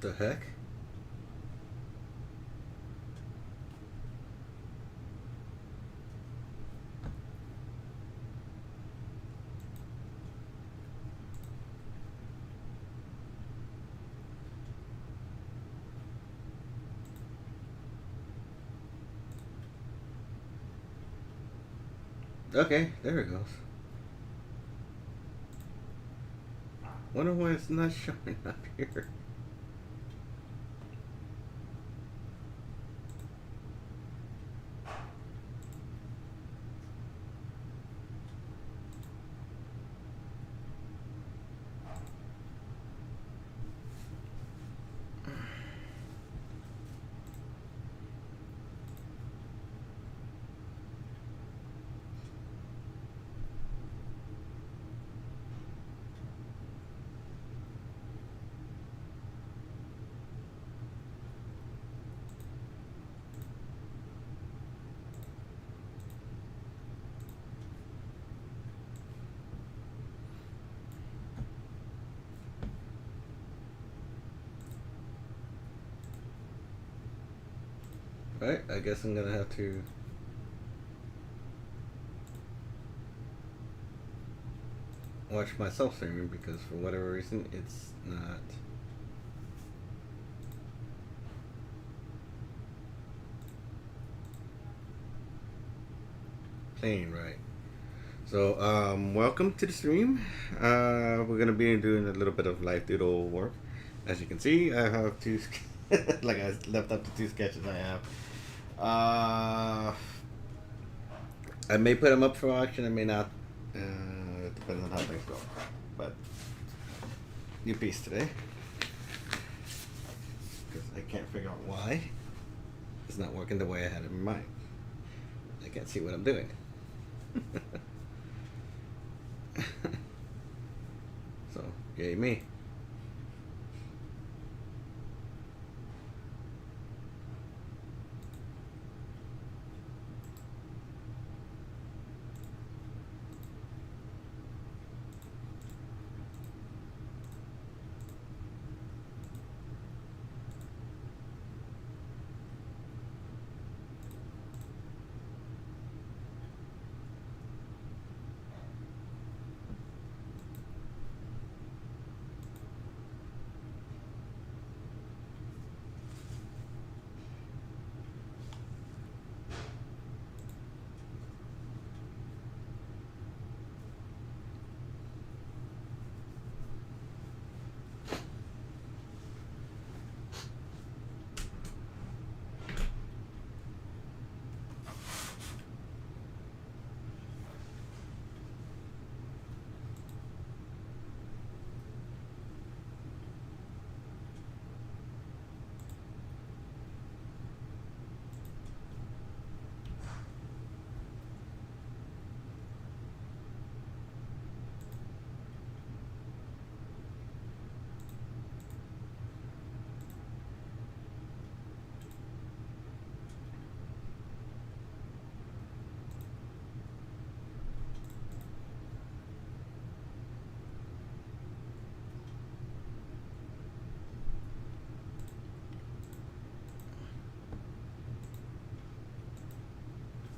the heck? Okay, there it goes. Wonder why it's not showing up here. Right, I guess I'm gonna have to watch myself streaming because for whatever reason it's not playing right. So, welcome to the stream. We're gonna be doing a little bit of live doodle work. As you can see, I have two, like I left up the two sketches I have. I may put them up for auction, I may not. It depends on how things go. But, new piece today. Because I can't figure out why it's not working the way I had it in mind. I can't see what I'm doing. So, yay me.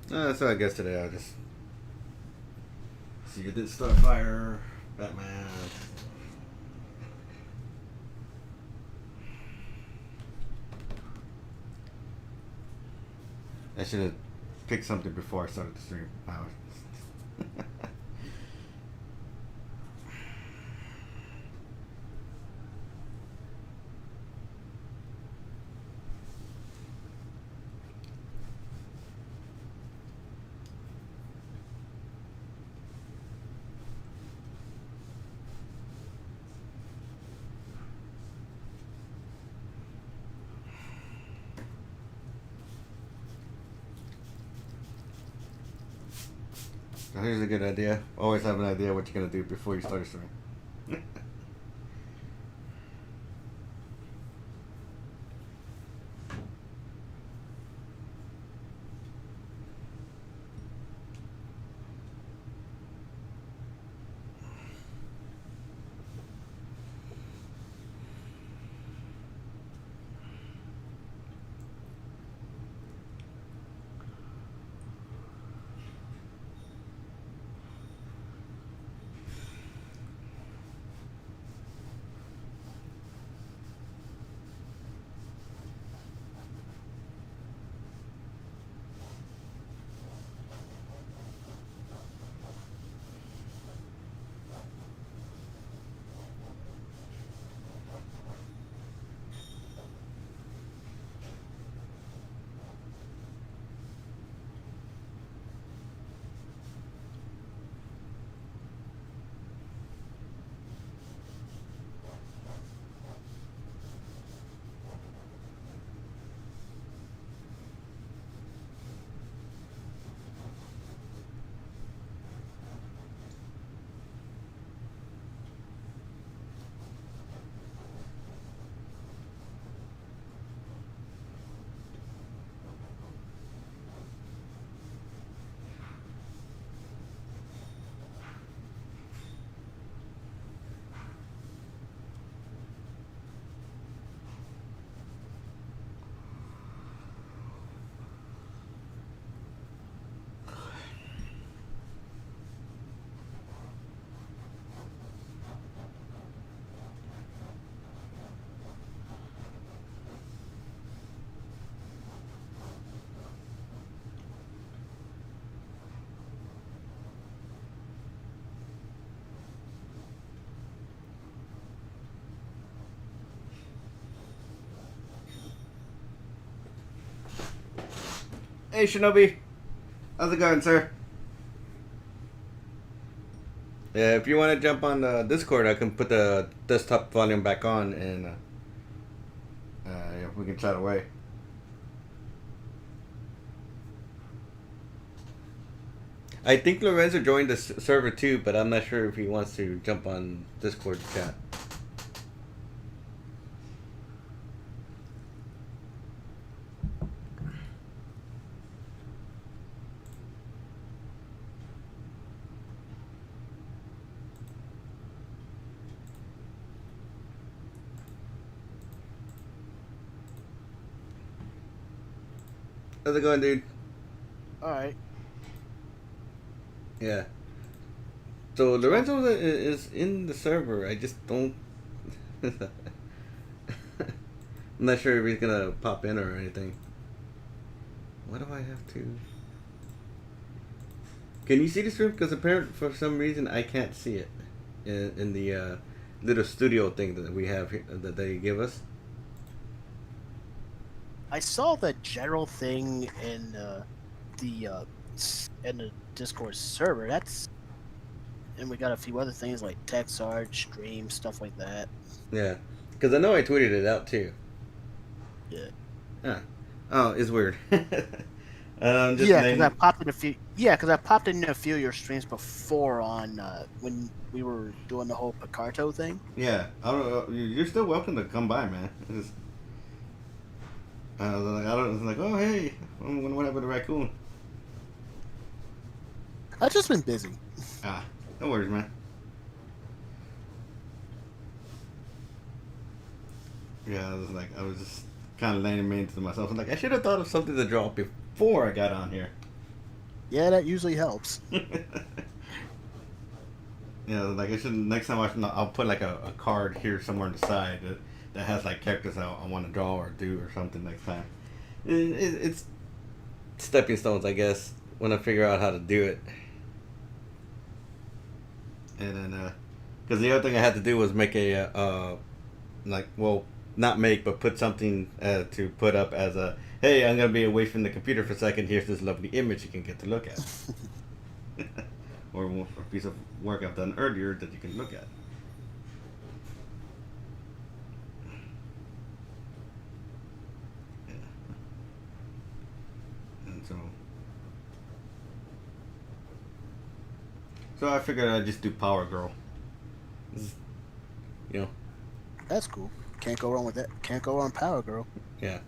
So I guess today I'll just see you did Starfire, Batman. I should have picked something before I started the stream. So here's a good idea. Always have an idea what you're gonna do before you start a stream. Hey, Shinobi. How's it going, sir? Yeah, if you want to jump on Discord, I can put the desktop volume back on and yeah, we can chat away. I think Lorenzo joined the server too, but I'm not sure if he wants to jump on Discord to chat. How's it going, dude? All right. Yeah. So Lorenzo is in the server. I just don't. I'm not sure if he's gonna pop in or anything. Why do I have to? Can you see the stream? Because apparently, for some reason, I can't see it in the little studio thing that we have here, that they give us. I saw the general thing in the Discord server. And we got a few other things like text art, stream, stuff like that. Yeah, because I know I tweeted it out too. Yeah. Huh. Oh, it's weird. Just Yeah, because I popped in a few. Yeah, because I popped in a few of your streams before on when we were doing the whole Picarto thing. Yeah, I don't know. You're still welcome to come by, man. It's, I was like, I don't. It's like, oh hey, what happened to raccoon? I've just been busy. Ah, no worries, man. Yeah, I was just kind of laying me into myself. I'm like, I should have thought of something to draw before I got on here. Yeah, that usually helps. Yeah, like I should next time I'll put like a card here somewhere on the side that has like characters I want to draw or do or something next time. It's stepping stones, I guess, when I figure out how to do it. And then, because the other thing I had to do was make not make, but put something to put up as a, hey, I'm going to be away from the computer for a second. Here's this lovely image you can get to look at. Or a piece of work I've done earlier that you can look at. Yeah. And so I figured I'd just do Power Girl. You know. That's cool. Can't go wrong with that. Can't go wrong, Power Girl. Yeah.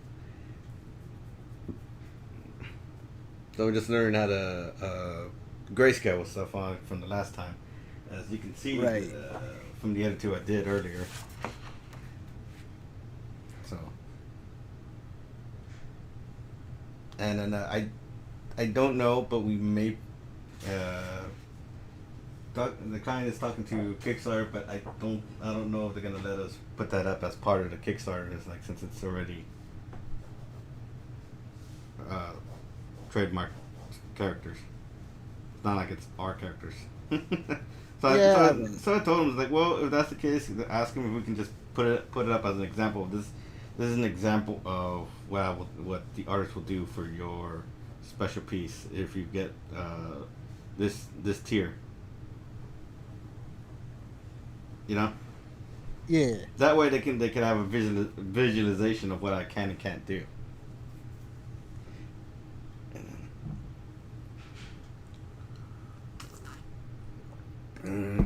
So we're just learning how to grayscale stuff on from the last time, as you can see Right. from the other two I did earlier. So, and then I don't know, but we may. The client is talking to Kickstarter, but I don't know if they're gonna let us put that up as part of the Kickstarter. It's like, since it's already trademark characters. It's not like it's our characters. So I told him, like, well, if that's the case, ask him if we can just put it up as an example. This is an example of what the artist will do for your special piece if you get this tier. You know. Yeah. That way they can have a visualization of what I can and can't do.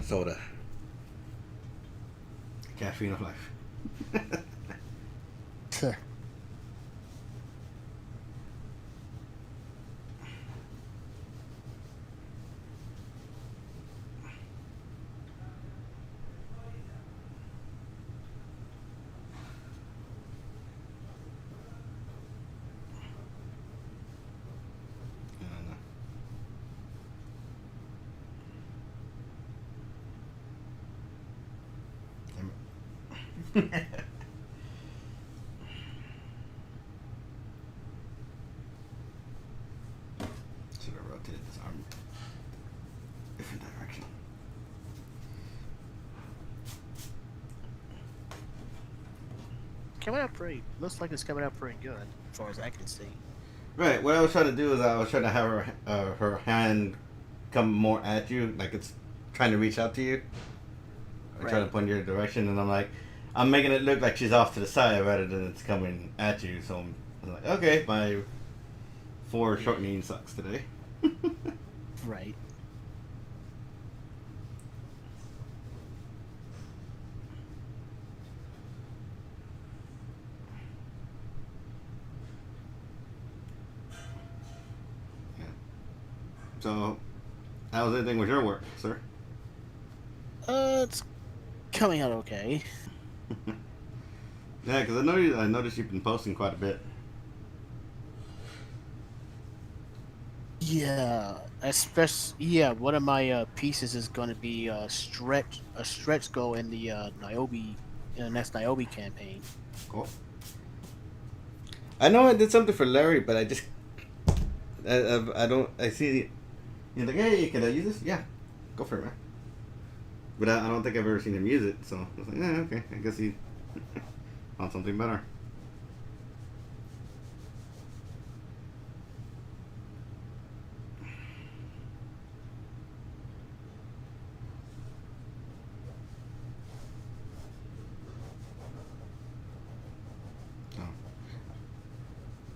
Soda. Caffeine of life. Should have rotated this arm different direction. Coming out pretty. Looks like it's coming out pretty good, as far as I can see. Right. What I was trying to do is I was trying to have her hand come more at you, like it's trying to reach out to you, or trying Right. to point your direction, and I'm making it look like she's off to the side rather than it's coming at you. So I'm like, okay, my foreshortening sucks today. Right. Yeah. So, how's everything with your work, sir? It's coming out okay. Yeah, because I noticed you've been posting quite a bit. Yeah, especially one of my pieces is going to be a stretch goal in the Niobe in the next Niobe campaign. Cool. I know I did something for Larry, but I don't I see you're like, hey, can I use this? Yeah, go for it, man. But I don't think I've ever seen him use it, so I was like, yeah, okay, I guess he found something better. So,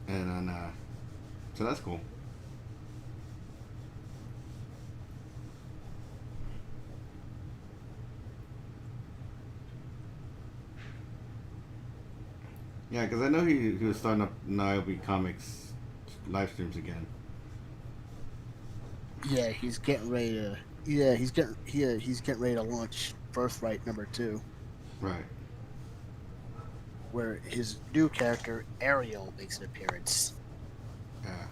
and then, so that's cool. Yeah, because I know he was starting up Niobe Comics live streams again. Yeah, he's getting ready to. He's getting ready to launch Birthright #2, Right. where his new character Ariel makes an appearance. Yeah.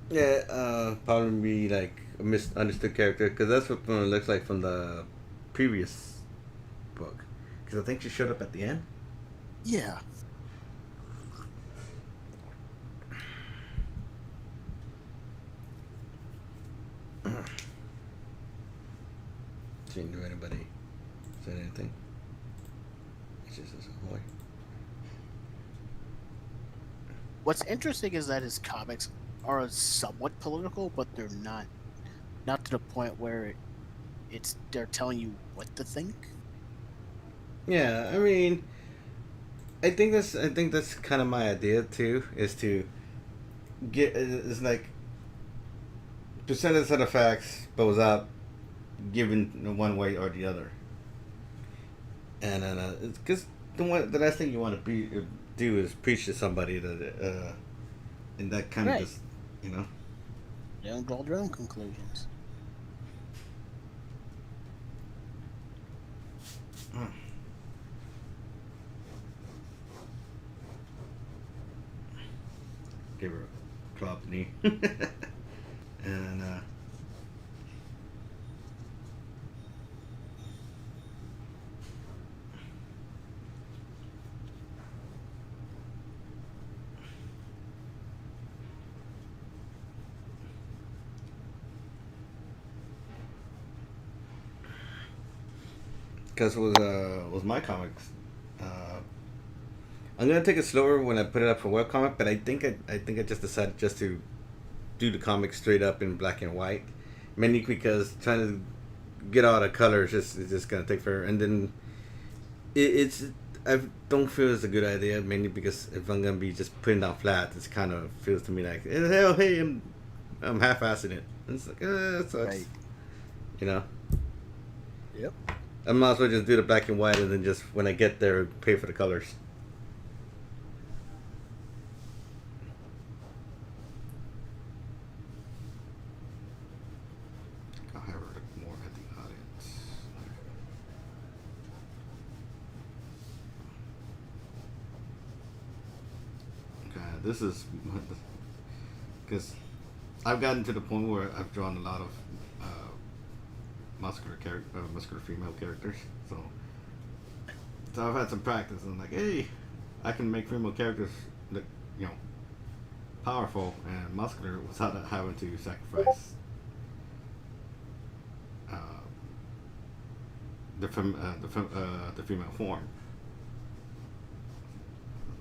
Yeah, probably be like a misunderstood character because that's what it looks like from the previous book. Because I think she showed up at the end. Yeah, She didn't do anybody said anything. It's just as a boy. what's interesting is that his comics are somewhat political, but they're not to the point where they're telling you what to think. Yeah, I mean, I think that's kind of my idea too. Is to get it's like present a set of facts, but without giving one way or the other. And because the last thing you want to do is preach to somebody that and that kind of Right. just you know. They don't draw their own conclusions. Give her a claw up the knee. And because was my comics. Uh, I'm gonna take it slower when I put it up for webcomic, but I think I just decided just to do the comic straight up in black and white, mainly because trying to get all the colors is just gonna take forever, and then it's I don't feel it's a good idea, mainly because if I'm gonna be just putting down flat, it kind of feels to me like hell, hey, I'm half-assing it. And it's like it sucks, Right. you know. Yep. I might as well just do the black and white, and then just when I get there, pay for the colors. I'll have her look more at the audience. Okay, this is because I've gotten to the point where I've drawn a lot of muscular female characters. So I've had some practice, and I'm like, hey, I can make female characters look, you know, powerful and muscular without having to sacrifice uh, the female form.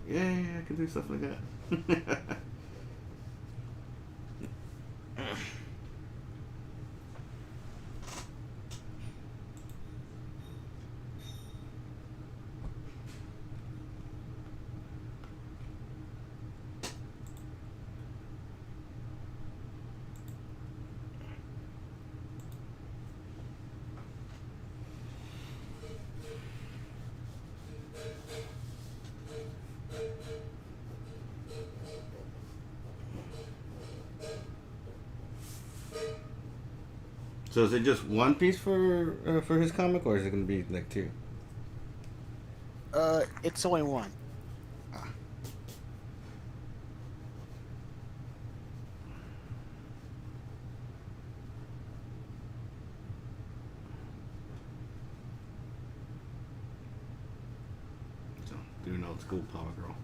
Yeah, I can do stuff like that. So is it just one piece for his comic, or is it gonna be like two? It's only one. Ah, so doing old school Power Girl.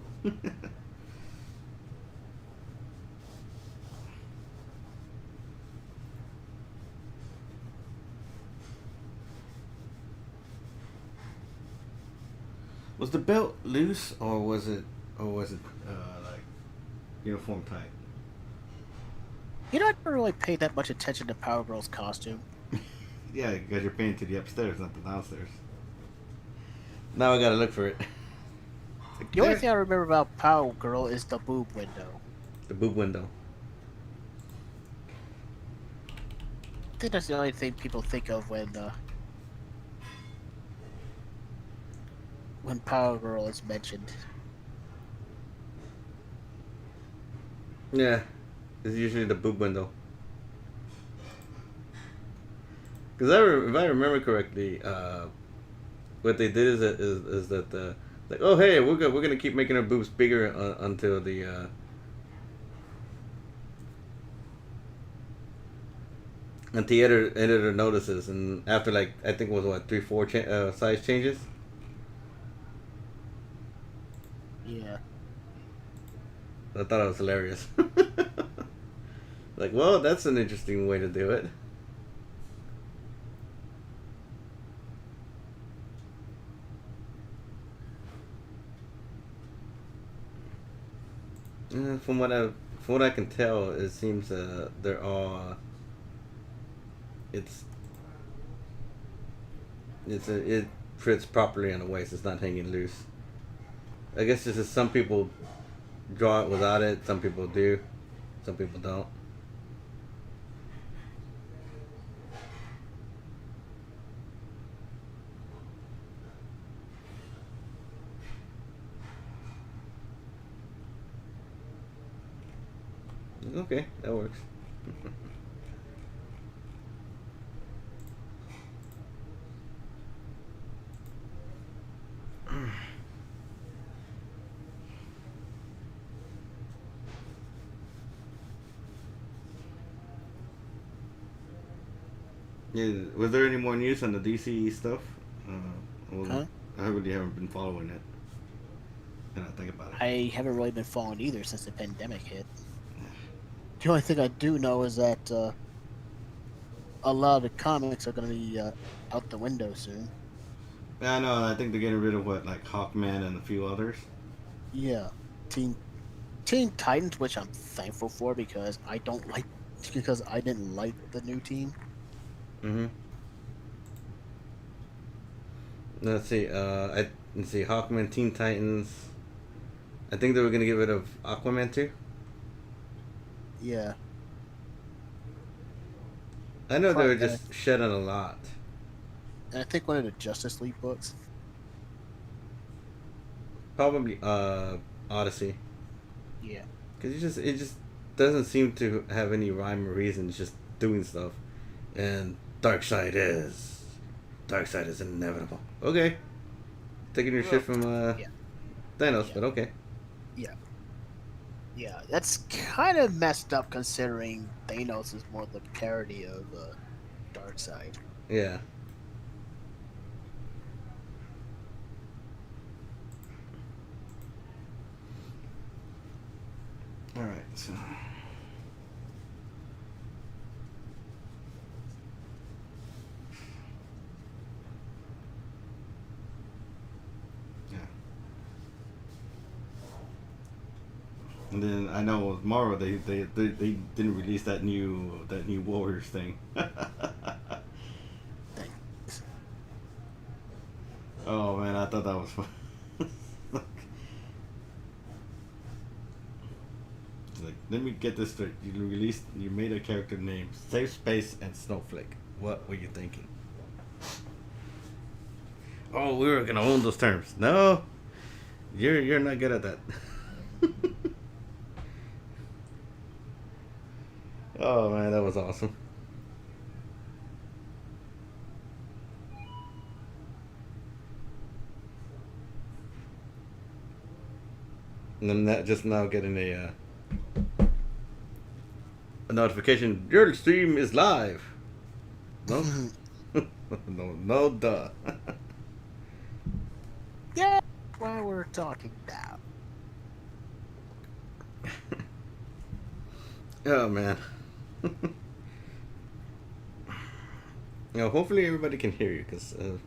Was the belt loose, or was it like uniform tight? You know, I never really paid that much attention to Power Girl's costume. Yeah, because you're paying to the upstairs, not the downstairs. Now I gotta look for it. Like, The only there, thing I remember about Power Girl is the boob window. the boob window. I think that's the only thing people think of when Power Girl is mentioned. Yeah, it's usually the boob window. Because if I remember correctly, what they did is that like, oh hey, we're gonna keep making our boobs bigger until the editor notices, and after like I think it was what 3 4 size changes. Yeah. I thought it was hilarious. Like, well, that's an interesting way to do it. From what I can tell, it seems they're all it's it fits properly on the waist. It's not hanging loose. I guess this is some people draw it without it. Some people do. Some people don't. Okay, that works. Yeah, was there any more news on the DC stuff? Well, Huh? I really haven't been following it. And I think about it. I haven't really been following either since the pandemic hit. The only thing I do know is that a lot of the comics are going to be out the window soon. Yeah, I know. I think they're getting rid of what, like Hawkman and a few others. Yeah, Teen Teen Titans, which I'm thankful for because I didn't like the new team. Mm-hmm. Let's see. Let's see. Hawkman, Teen Titans. I think they were gonna get rid of Aquaman too. Yeah, I know they were and just shedding a lot. I think one of the Justice League books. Probably Odyssey, Yeah. because it just doesn't seem to have any rhyme or reason. It's just doing stuff, and Darkseid is inevitable. Okay, taking your shit from Yeah. Thanos, Yeah. but okay. Yeah. Yeah. That's kind of messed up considering Thanos is more the parody of Darkseid. Yeah. All right. So. Yeah. And then I know with Marvel they didn't release that new Warriors thing. Thanks. Oh man, I thought that was fun. It's like, let me get this straight. You made a character named Safe Space and Snowflake. What were you thinking? Oh, we were gonna own those terms. No, you're not good at that. Oh man, that was awesome. And I'm not just now getting a notification. Your stream is live. No, no, duh. Yeah, what we're talking about. Oh man. Hopefully everybody can hear you, cause It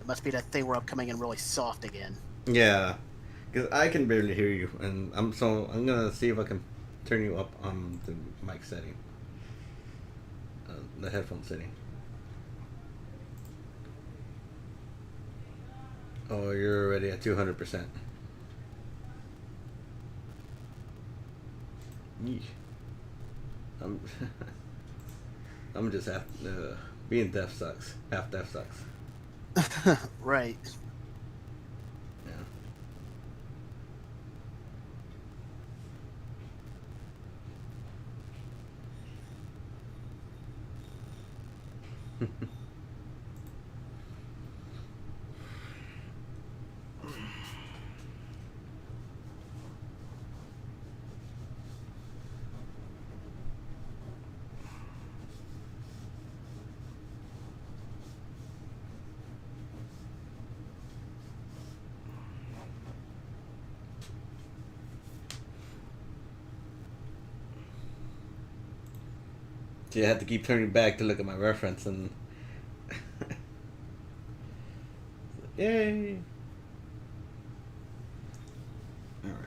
must be that thing where I'm coming in really soft again. yeah, cause I can barely hear you, and I'm gonna see if I can turn you up on the mic setting, the headphone setting. Oh, you're already at 200%. Yeesh. I'm I'm just half being deaf sucks. Half deaf sucks. Right. Yeah. So I had to keep turning back to look at my reference and yay! All right.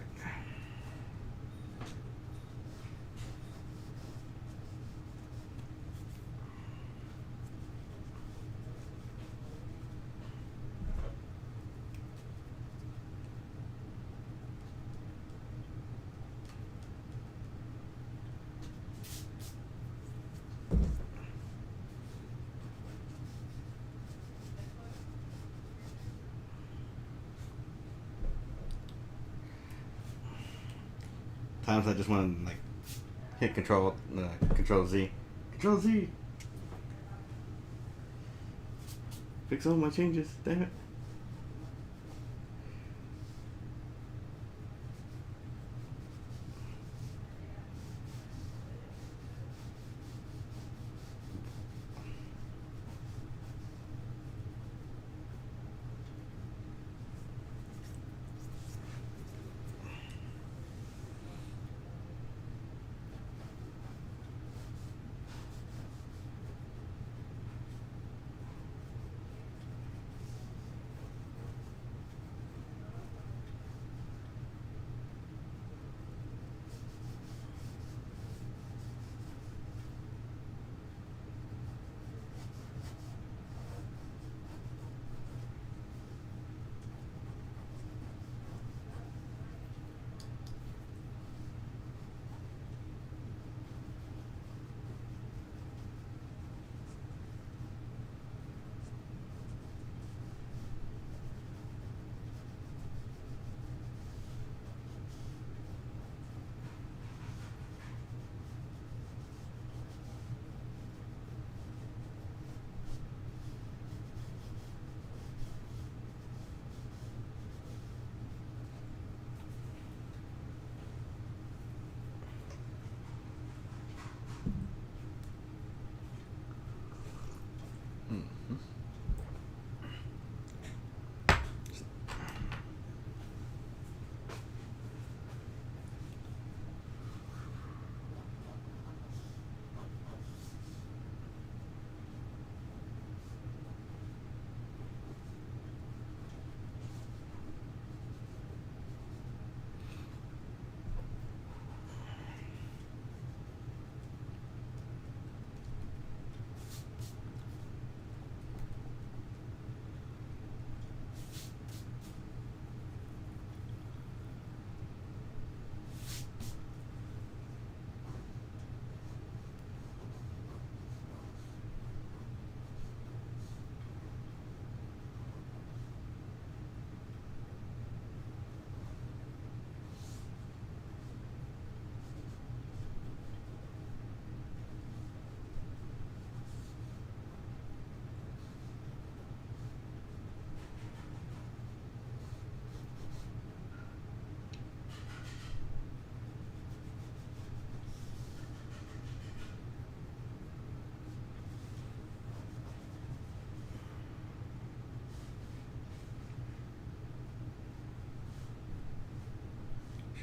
Times I just want to like hit Control Z, Control Z. Fix all my changes. Damn it.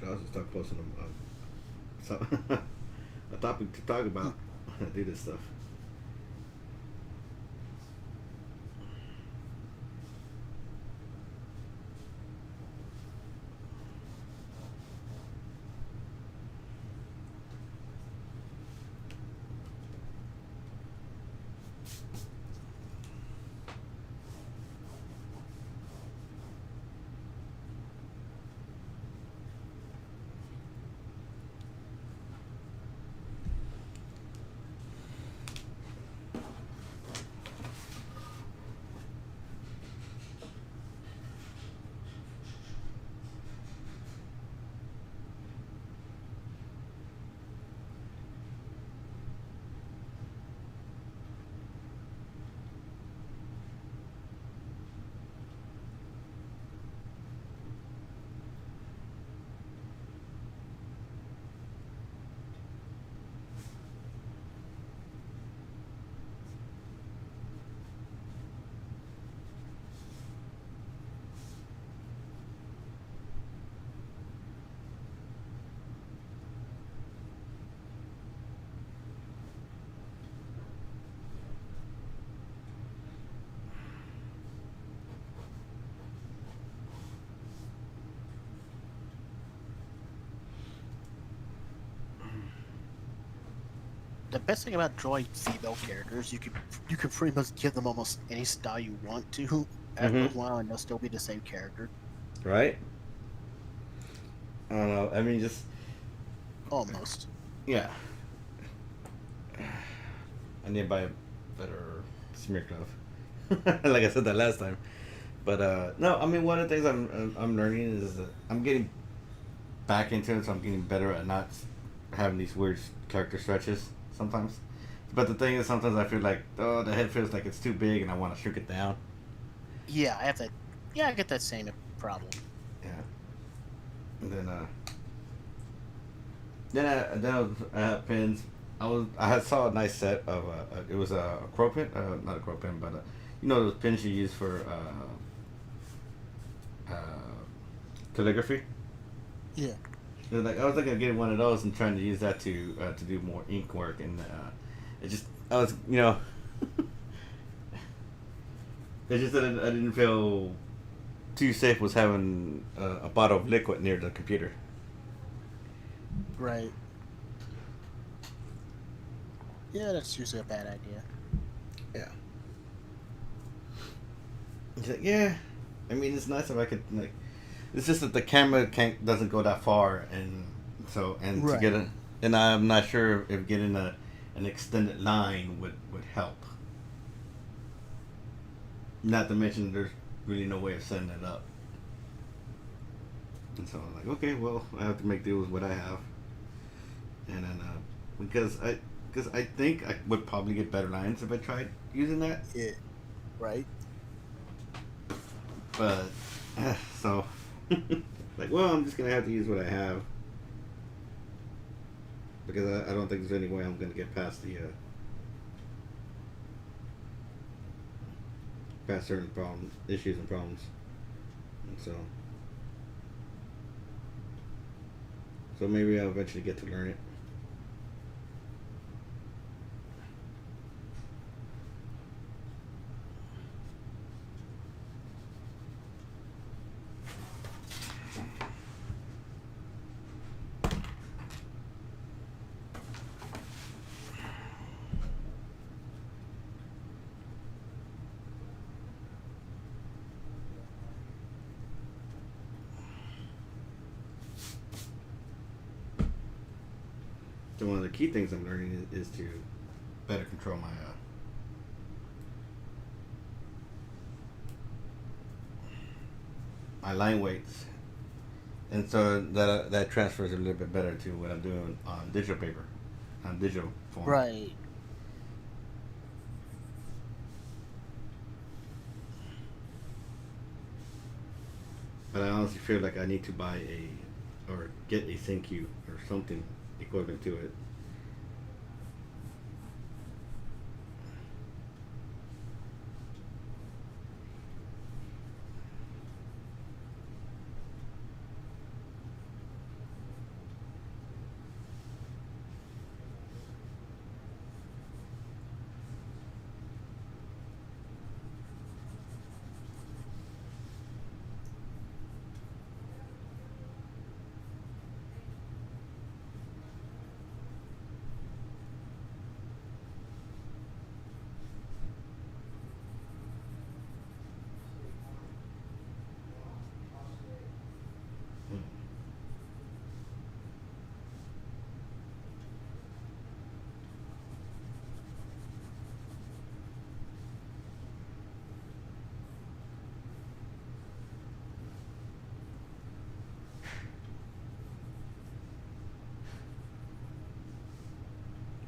I was just talking posting so a topic to talk about. Do this stuff. The best thing about droid female characters, you can pretty much give them almost any style you want to after a Mm-hmm. while, and they'll still be the same character. Right? I don't know. I mean, just Almost. yeah. I need to buy a better smear glove. Like I said that last time. But no, I mean, one of the things I'm learning is that I'm getting back into it, so I'm getting better at not having these weird character stretches sometimes. But the thing is, sometimes I feel like, oh, the head feels like it's too big, and I want to shrink it down. Yeah, I have that. Yeah, I get that same problem. Yeah. And then I had pins. I had saw a nice set of it was a crow pin, not a crow pin, but you know those pins you use for uh, calligraphy. Yeah. Like I was looking at getting one of those and trying to use that to do more ink work, and it just I was it's just that I didn't feel too safe was having a bottle of liquid near the computer. Right. Yeah, that's usually a bad idea. Yeah. He's like, yeah. I mean, it's nice if I could like. It's just that the camera can't doesn't go that far, and so and to Right. get a, and I'm not sure if getting an extended line would help. Not to mention, there's really no way of setting it up. And so I'm like, okay, well, I have to make do with what I have, and then because I think I would probably get better lines if I tried using that, Yeah. Right. but so like, well, I'm just gonna have to use what I have because I don't think there's any way I'm gonna get past the past certain problem issues and problems, and so maybe I'll eventually get to learn it. So one of the key things I'm learning is to better control my line weights, and so that transfers a little bit better to what I'm doing on digital paper, on digital form. Right. But I honestly feel like I need to buy or get a ThinQ or something equivalent to it.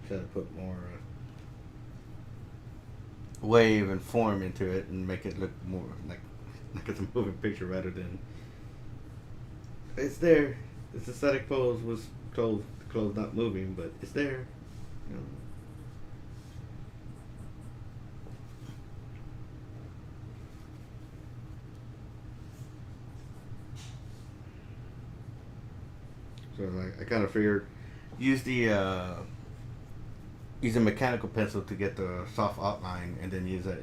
try to put more wave and form into it and make it look more like it's a moving picture rather than it's there. Its aesthetic pose was clothes not moving, but it's there. You know. So like I kind of figured use use a mechanical pencil to get the soft outline, and then use a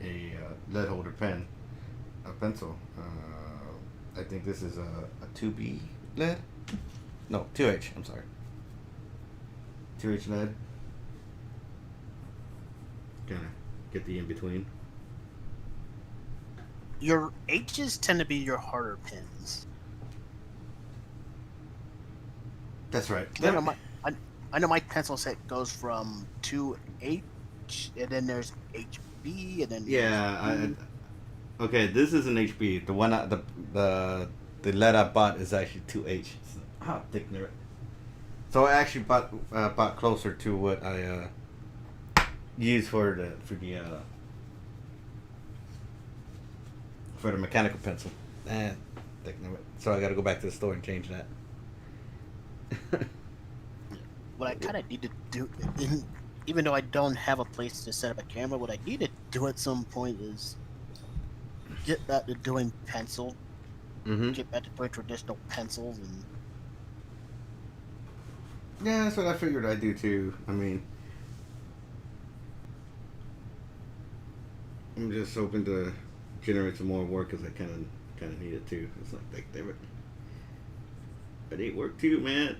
lead holder pen, a pencil. I think this is a 2B lead. No, 2H. I'm sorry. 2H lead. Kind of get the in between. Your H's tend to be your harder pins. That's right. I know my pencil set goes from 2H, and then there's HB, and then Yeah. Okay, this is an HB. The one the lead I bought is actually 2H. How ignorant. So I actually bought closer to what I use for the mechanical pencil. Ignorant. So I got to go back to the store and change that. what I kind of need to do, even though I don't have a place to set up a camera, what I need to do at some point is get back to doing pencil. Mm-hmm. Get back to doing traditional pencils, and Yeah, that's what I figured I'd do too. I mean, I'm just hoping to generate some more work because I kind of need it too. It's like, damn it, I need work too, man.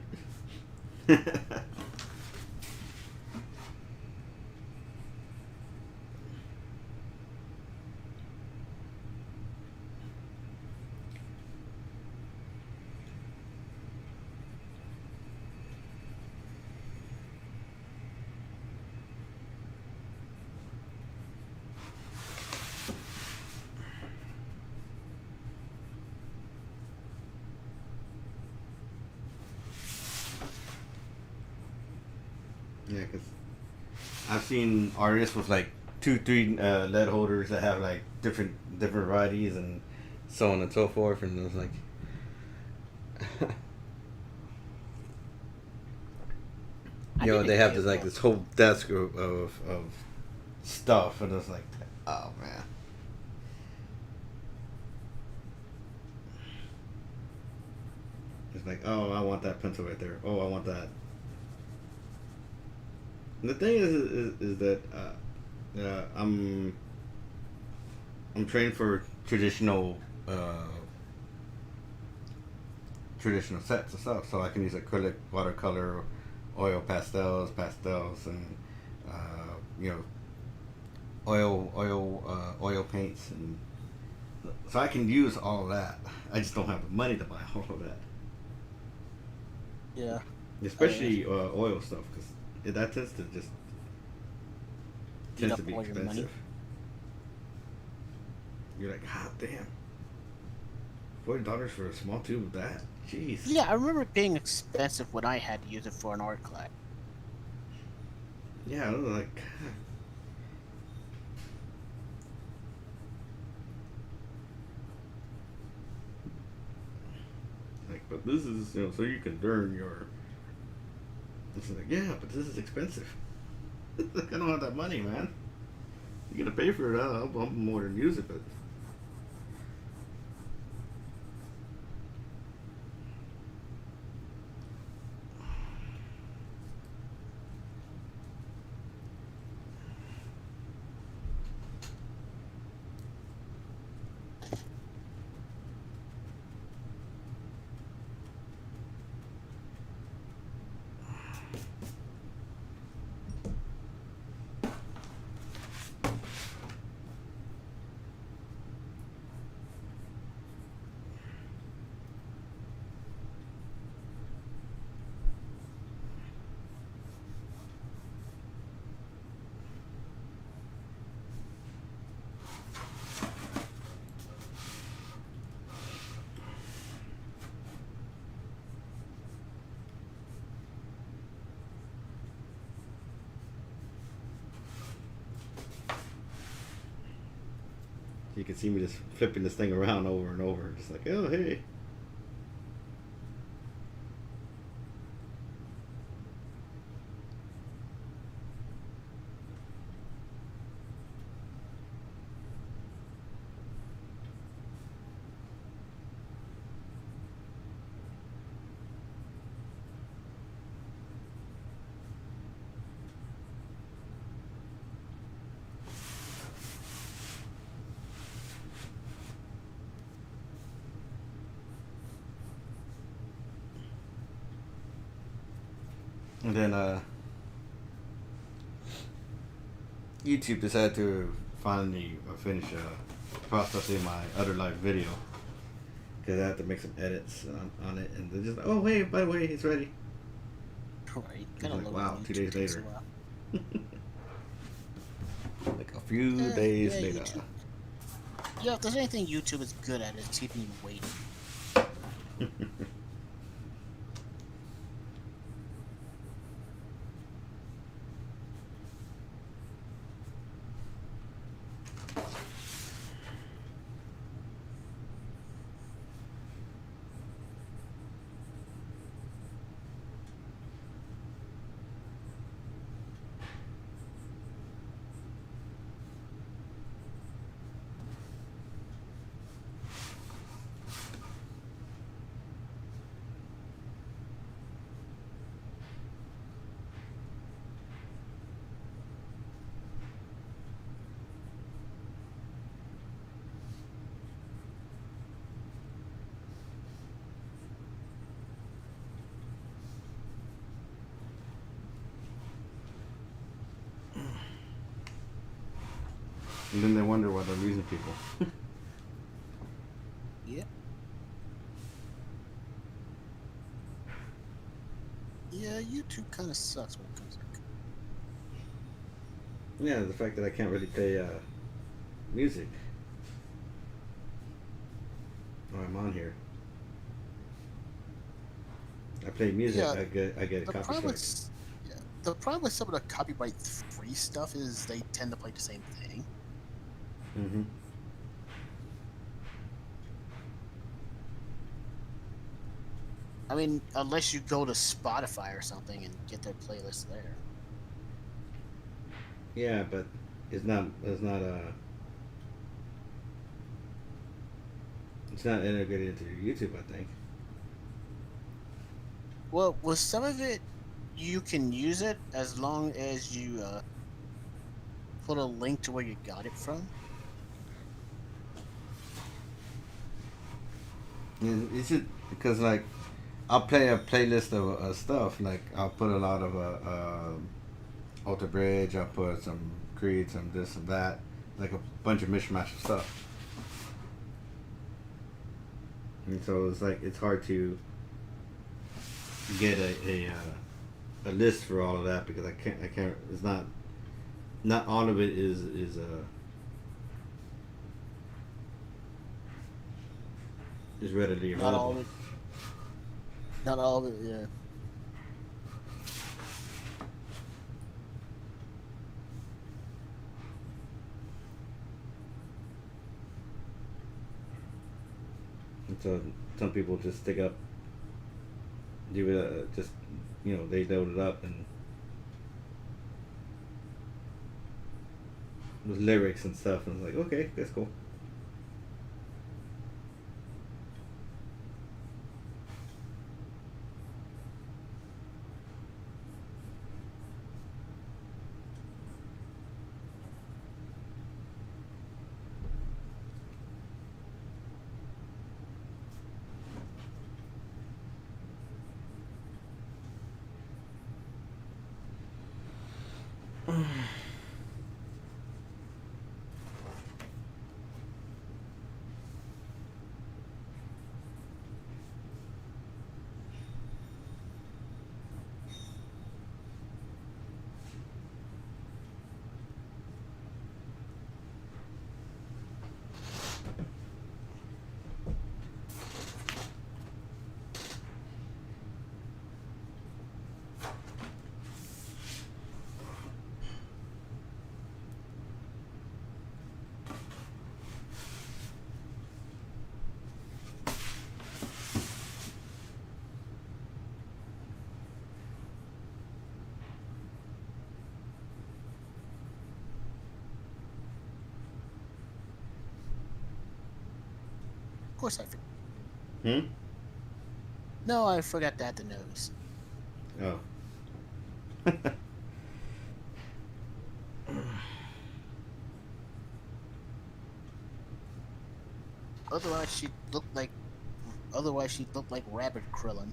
Yeah, because I've seen artists with like 2, 3 lead holders that have like different varieties and so on and so forth, and it was like, they have this like this whole desk of stuff, and it's like, oh man. It's like, oh, I want that pencil right there. Oh, I want that. The thing is that I'm trained for traditional sets of stuff, so I can use acrylic, watercolor, oil pastels, and oil paints, and so I can use all of that. I just don't have the money to buy all of that. yeah, Especially oil stuff, because that tends to be all your money. expensive. You're like, God damn, $40 for a small tube of that. Jeez. Yeah, I remember it being expensive when I had to use it for an art class. Yeah, I was like, God. Like, but this is so you can learn your. It's like, yeah, but this is expensive. I don't have that money, man. You gotta pay for it. I'll more than use it, but. you can see me just flipping this thing around over and over, just like, oh hey. And then YouTube decided to finally finish processing my other live video because I had to make some edits on it, and they're just like, oh hey, by the way, it's ready. Right. It's Kind of like, wow, 2 days takes a later. while. Like a few days later. YouTube. Yeah, if there's anything YouTube is good at, it's keeping you waiting. And then they wonder why they're losing people. Yeah. Yeah, YouTube kind of sucks when it comes to. Yeah, the fact that I can't really play music while I'm on here. I play music, Yeah, I get a the copy problem strike. with yeah, the problem with some of the copyright free stuff is they tend to play the same thing. Mm-hmm. I mean, unless you go to Spotify or something and get their playlist there. Yeah, but it's not integrated into YouTube, I think. Well, with some of it, you can use it as long as you put a link to where you got it from. It's just because like I'll play a playlist of stuff. Like I'll put a lot of Alter Bridge. I'll put some Creed, some this and that, like a bunch of mishmash of stuff. And so it's like it's hard to get a list for all of that because I can't. It's not all of it is readily available. Not all of it. Not all of it, yeah. And so some people just stick up, do it, just they load it up and with lyrics and stuff, and it's like okay, that's cool. course I forgot. Hmm. No, I forgot to add the nose. Oh. Otherwise, she'd look like Rabbit Krillin.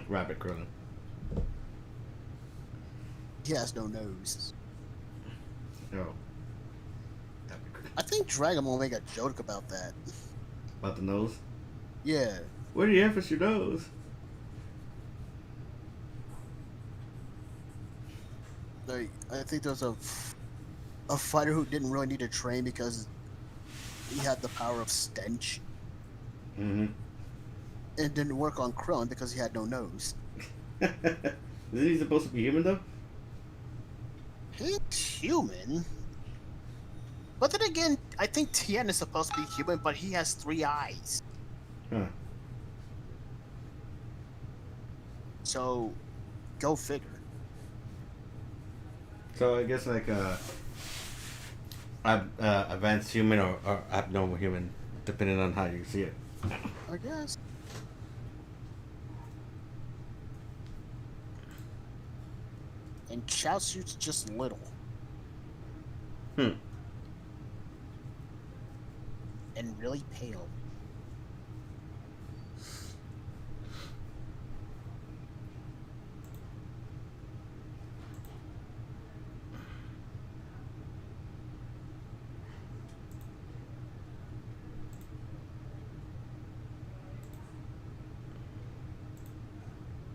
Rabbit Krillin. He has no nose. Oh. I think Dragon will make a joke about that. About the nose. Yeah. Where do you have your nose? Like, I think there's a fighter who didn't really need to train because he had the power of stench. Mm-hmm. It didn't work on Krillin because he had no nose. Isn't he supposed to be human though? He's human. But then again, I think Tien is supposed to be human, but he has 3 eyes. Huh. So, go figure. So I guess like advanced human or abnormal human, depending on how you see it. I guess. And Chaozu's just little. Hmm. And really pale.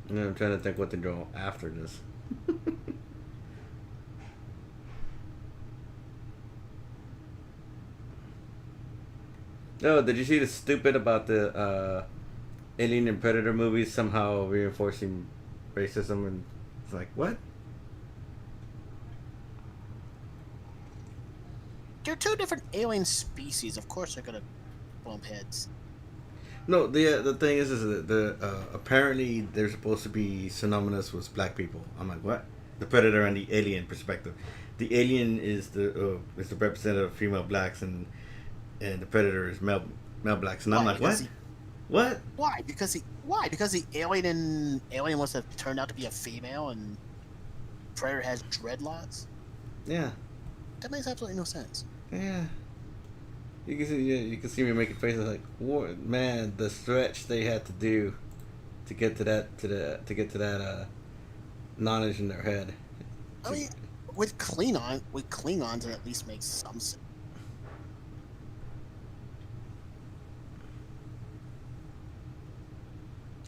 And I'm trying to think what to do after this. Oh, did you see the stupid about the Alien and Predator movies somehow reinforcing racism? And it's like, what? They're 2 different alien species. Of course they're gonna bump heads. No, the thing is the apparently they're supposed to be synonymous with black people. I'm like, what? The Predator and the Alien perspective. The Alien is the representative of female blacks, and the Predator is male blacks. And I'm like, what? What? Why? Because the alien must have turned out to be a female, and Predator has dreadlocks. Yeah. That makes absolutely no sense. Yeah. You can see me making faces like, what, man, the stretch they had to do to get to that knowledge in their head. I mean, with Klingons, it at least makes some sense.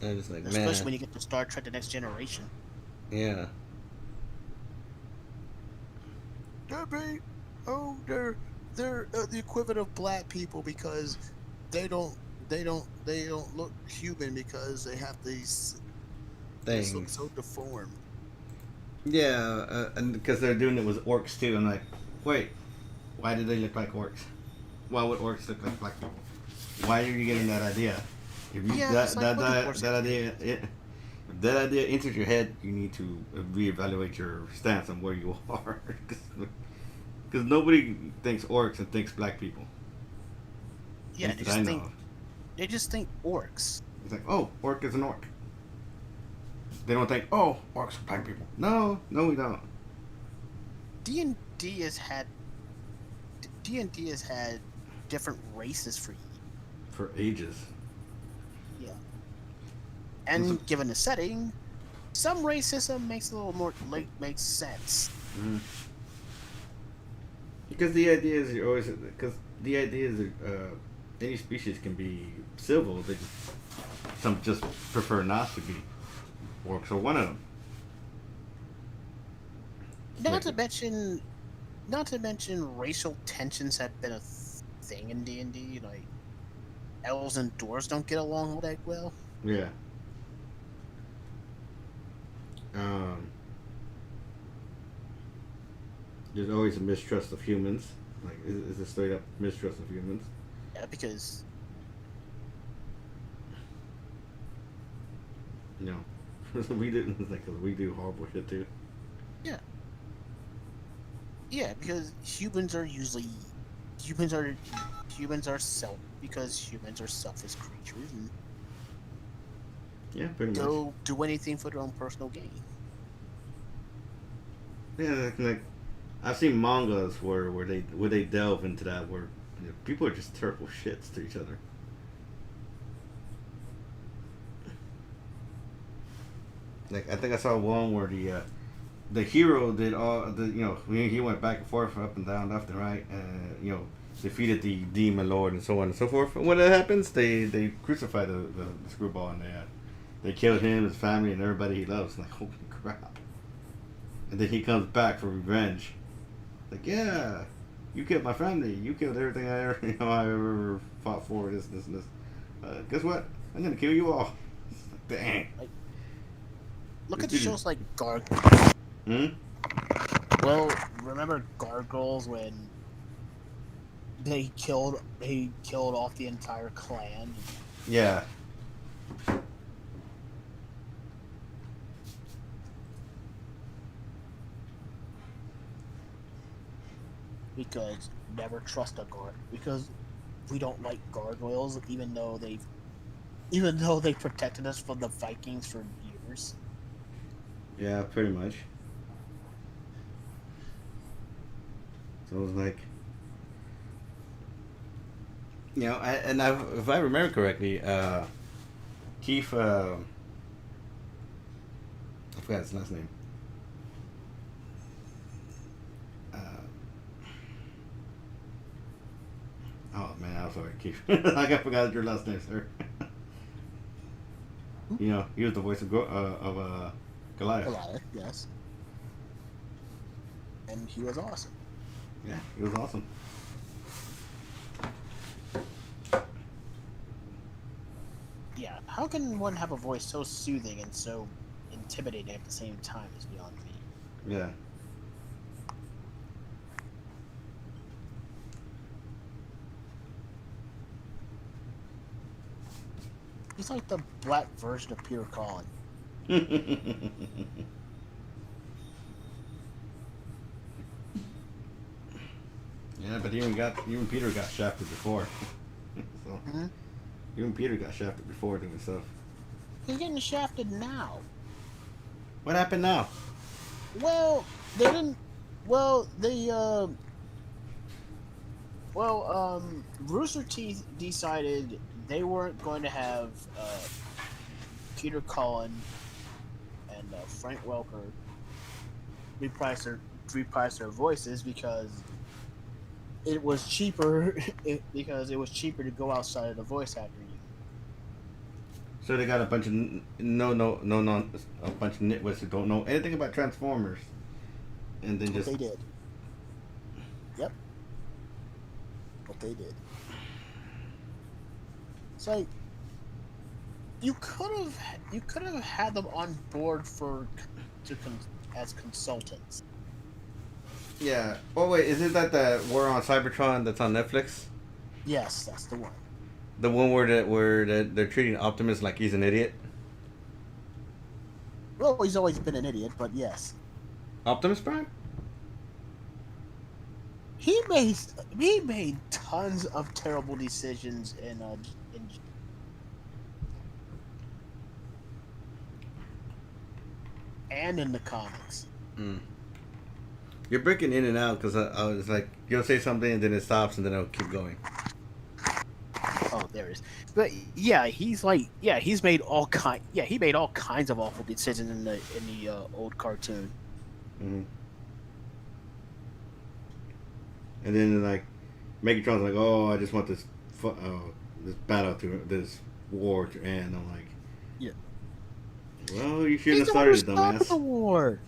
I'm just like, Especially man. when you get to Star Trek: The Next Generation. Yeah. They're the equivalent of black people because they don't look human because they have these Things. look so deformed. Yeah, and because they're doing it with orcs too. I'm like, wait, why do they look like orcs? Why would orcs look like black people? Why are you getting that idea? If you, that idea, if that idea enters your head, you need to reevaluate your stance on where you are. Because nobody thinks orcs and thinks black people. Yeah, they just think orcs. It's like, oh, orc is an orc. They don't think, oh, orcs are black people. No, we don't. D&D has had different races for ages. Yeah. And given the setting, some racism makes makes sense. Mm-hmm. Because the idea is any species can be civil. They some just prefer not to be. Orcs are one of them. Not to mention, racial tensions have been a thing in D&D. Like, elves and dwarves don't get along all that well. Yeah. There's always a mistrust of humans. Like, it's a straight up mistrust of humans. Yeah, because... No. we do horrible shit too. Yeah. Yeah, because humans are because humans are selfish creatures and Yeah, pretty much. they'll do anything for their own personal gain. Yeah, like I've seen mangas where they delve into that where people are just terrible shits to each other. Like I think I saw one where the hero did all the he went back and forth, up and down, left and right, defeated the demon lord and so on and so forth. And when that happens, they crucify the screwball and they killed him, his family, and everybody he loves. Like holy crap! And then he comes back for revenge. Like yeah, you killed my family, you killed everything I ever fought for. This and this. Guess what? I'm gonna kill you all. Dang. Like, look at This dude shows like Hmm. Well, remember Gargoyles when they killed off the entire clan? Yeah. Because never trust a guard. Because we don't like gargoyles, even though they protected us from the Vikings for years. Yeah, pretty much. So it was like, if I remember correctly, Keith, I forgot his last name. Oh man, I'm sorry, Keith. Like I forgot your last name, sir. He was the voice of Goliath. Goliath, yes. And he was awesome. Yeah, he was awesome. Yeah, how can one have a voice so soothing and so intimidating at the same time is beyond me. Yeah. He's like the black version of Peter Cullen. Yeah, but even Peter got shafted before. So Hmm? even Peter got shafted before doing stuff. He's getting shafted now. What happened now? Well, they didn't. Well, Rooster Teeth decided they weren't going to have Peter Cullen and Frank Welker reprise their voices because it was cheaper. Because it was cheaper to go outside of the voice actor union. So they got a bunch of a bunch of nitwits who don't know anything about Transformers, and then just They did. Yep. What they did. It's like you could have had them on board as consultants. Yeah. Oh wait, is it that the War on Cybertron that's on Netflix? Yes, that's the one. The one where they're treating Optimus like he's an idiot. Well, he's always been an idiot, but yes, Optimus Prime. he made tons of terrible decisions in and in the comics. Mm. You're breaking in and out because I was like, you'll say something and then it stops and then it'll keep going. Oh, there it is. But yeah, he made all kinds of awful decisions in the old cartoon. Mm-hmm. And then like, Megatron's like, oh, I just want this this war to end. I'm like, Yeah. well, you shouldn't have started it, dumbass. The war.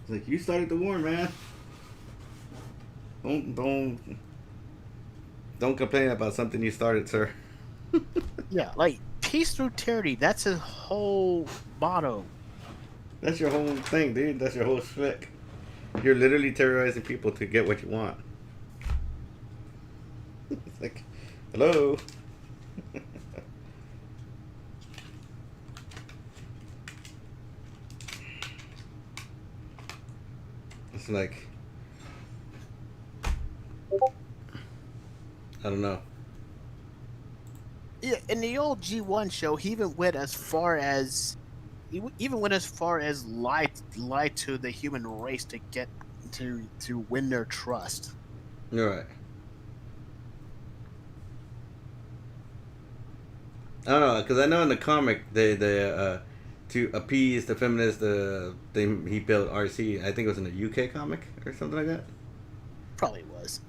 It's like you started the war, man. Don't complain about something you started, sir. Yeah, like peace through tyranny. That's his whole motto. That's your whole thing, dude. That's your whole shtick. You're literally terrorizing people to get what you want. It's like, hello. It's like, I don't know. Yeah, in the old G1 show, he even went as far as even went as far as lie to the human race to get to win their trust. You're right. I don't know because I know in the comic they to appease the feminists he built RC. I think it was in a UK comic or something like that. Probably was.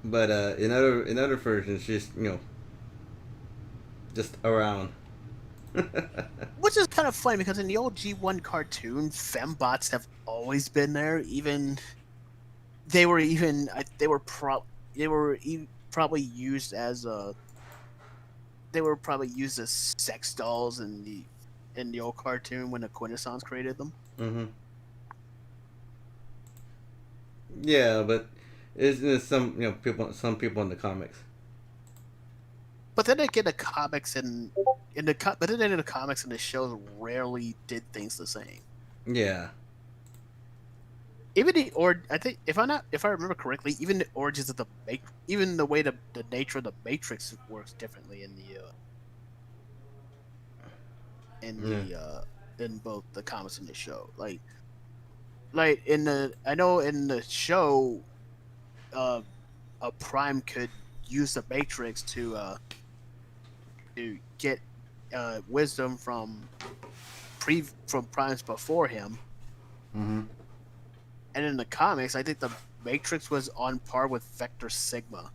But in other versions, just just around. Which is kind of funny because in the old G1 cartoon, fembots have always been there. Even they were even they were probably used as they were probably used as sex dolls in the old cartoon when the Quintessons created them. Mm-hmm. Yeah, but there's some some people in the comics. But then again, the comics and but then in the comics and the shows rarely did things the same. Yeah. Even I think if I remember correctly, even the origins of even the way the nature of the Matrix works differently in Yeah. in both the comics and the show. Like in the I know in the show, uh, a Prime could use the Matrix to get wisdom from primes before him. Mm-hmm. And in the comics, I think the Matrix was on par with Vector Sigma.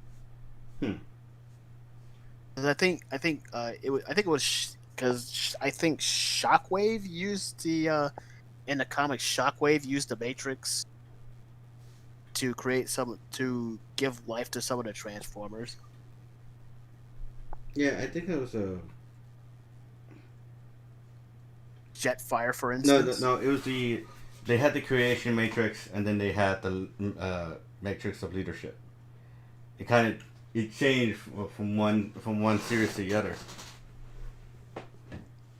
Hmm. 'Cause I think it was because I think Shockwave used the in the comics Shockwave used the Matrix to give life to some of the Transformers. Yeah, I think it was a Jetfire, for no, instance. no. It was they had the creation matrix, and then they had the matrix of leadership. It kind of it changed from one series to the other.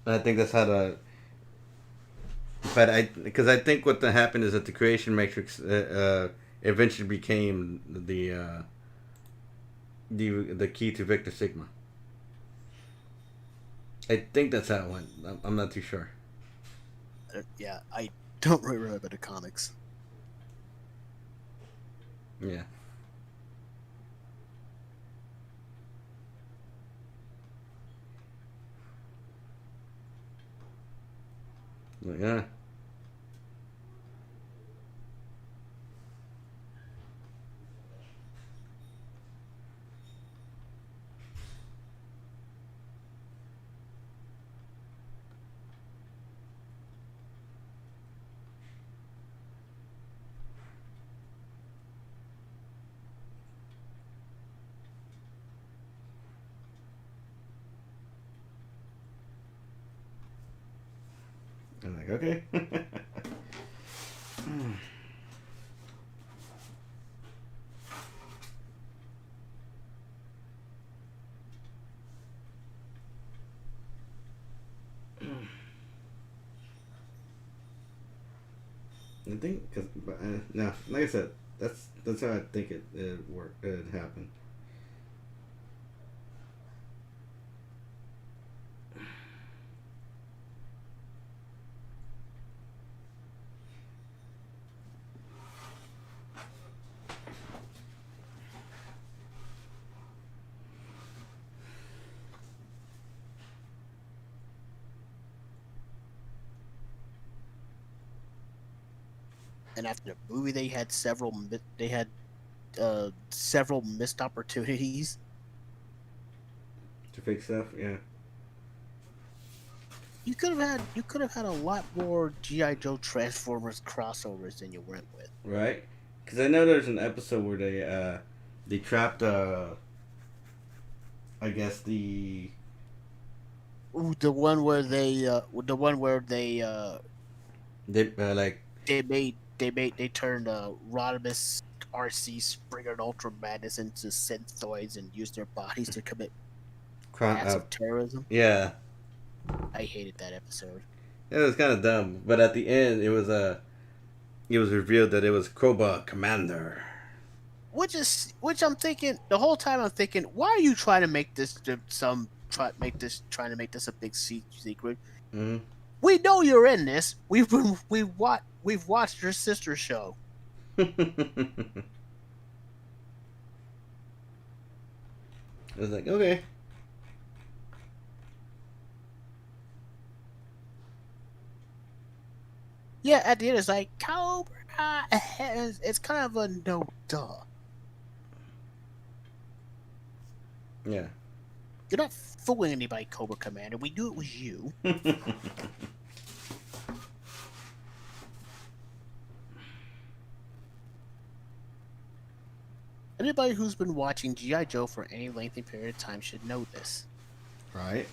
And I think that's how the but I because I think what happened is that the creation matrix eventually became the key to Victor Sigma. I think that's how it went. I'm not too sure. Yeah, I don't really remember the comics. Yeah. Yeah. I'm like, okay. I think because no, like I said, that's how I think it worked. It happened. And after the movie, they had several missed opportunities. To fix stuff, yeah. You could have had a lot more GI Joe Transformers crossovers than you went with. Right. Because I know there's an episode where they trapped I guess Ooh, the one where they like they turned Rodimus, RC, Springer, and Ultra Madness into synthoids and used their bodies to commit acts of terrorism. yeah. I hated that episode. It was kind of dumb, but at the end it was revealed that it was Cobra Commander. which I'm thinking the whole time. I'm thinking, why are you trying to make this trying to make this a big secret? Mm-hmm. We know you're in this. We've watched your sister show. I was like, okay. Yeah, at the end it's like Cobra. It's kind of a no duh. Yeah. You're not fooling anybody, Cobra Commander. We knew it was you. Anybody who's been watching G.I. Joe for any lengthy period of time should know this. Right.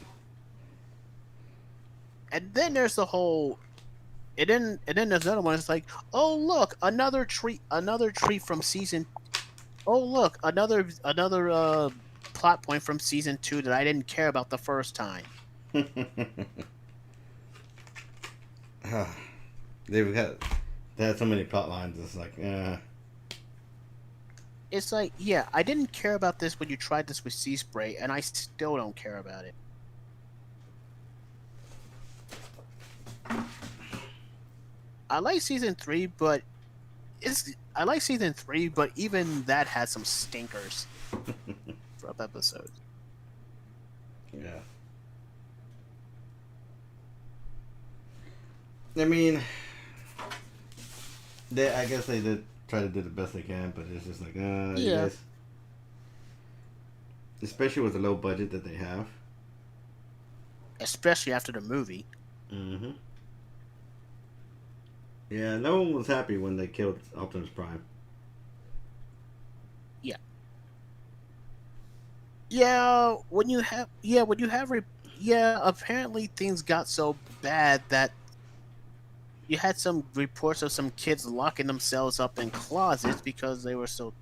And then there's the whole and then there's another one. It's like, oh look, another tree from season. Oh look, another plot point from season 2 that I didn't care about the first time. They've got they had so many plot lines. It's like, It's like, yeah, I didn't care about this when you tried this with Sea Spray, and I still don't care about it. I like season 3, but even that had some stinkers from episodes. yeah. I mean, I guess they did try to do the best they can, but it's just like, you Yeah. guys, especially with the low budget that they have. Especially after the movie. Mm-hmm. Yeah, no one was happy when they killed Optimus Prime. Yeah. Yeah, apparently things got so bad that you had some reports of some kids locking themselves up in closets because they were so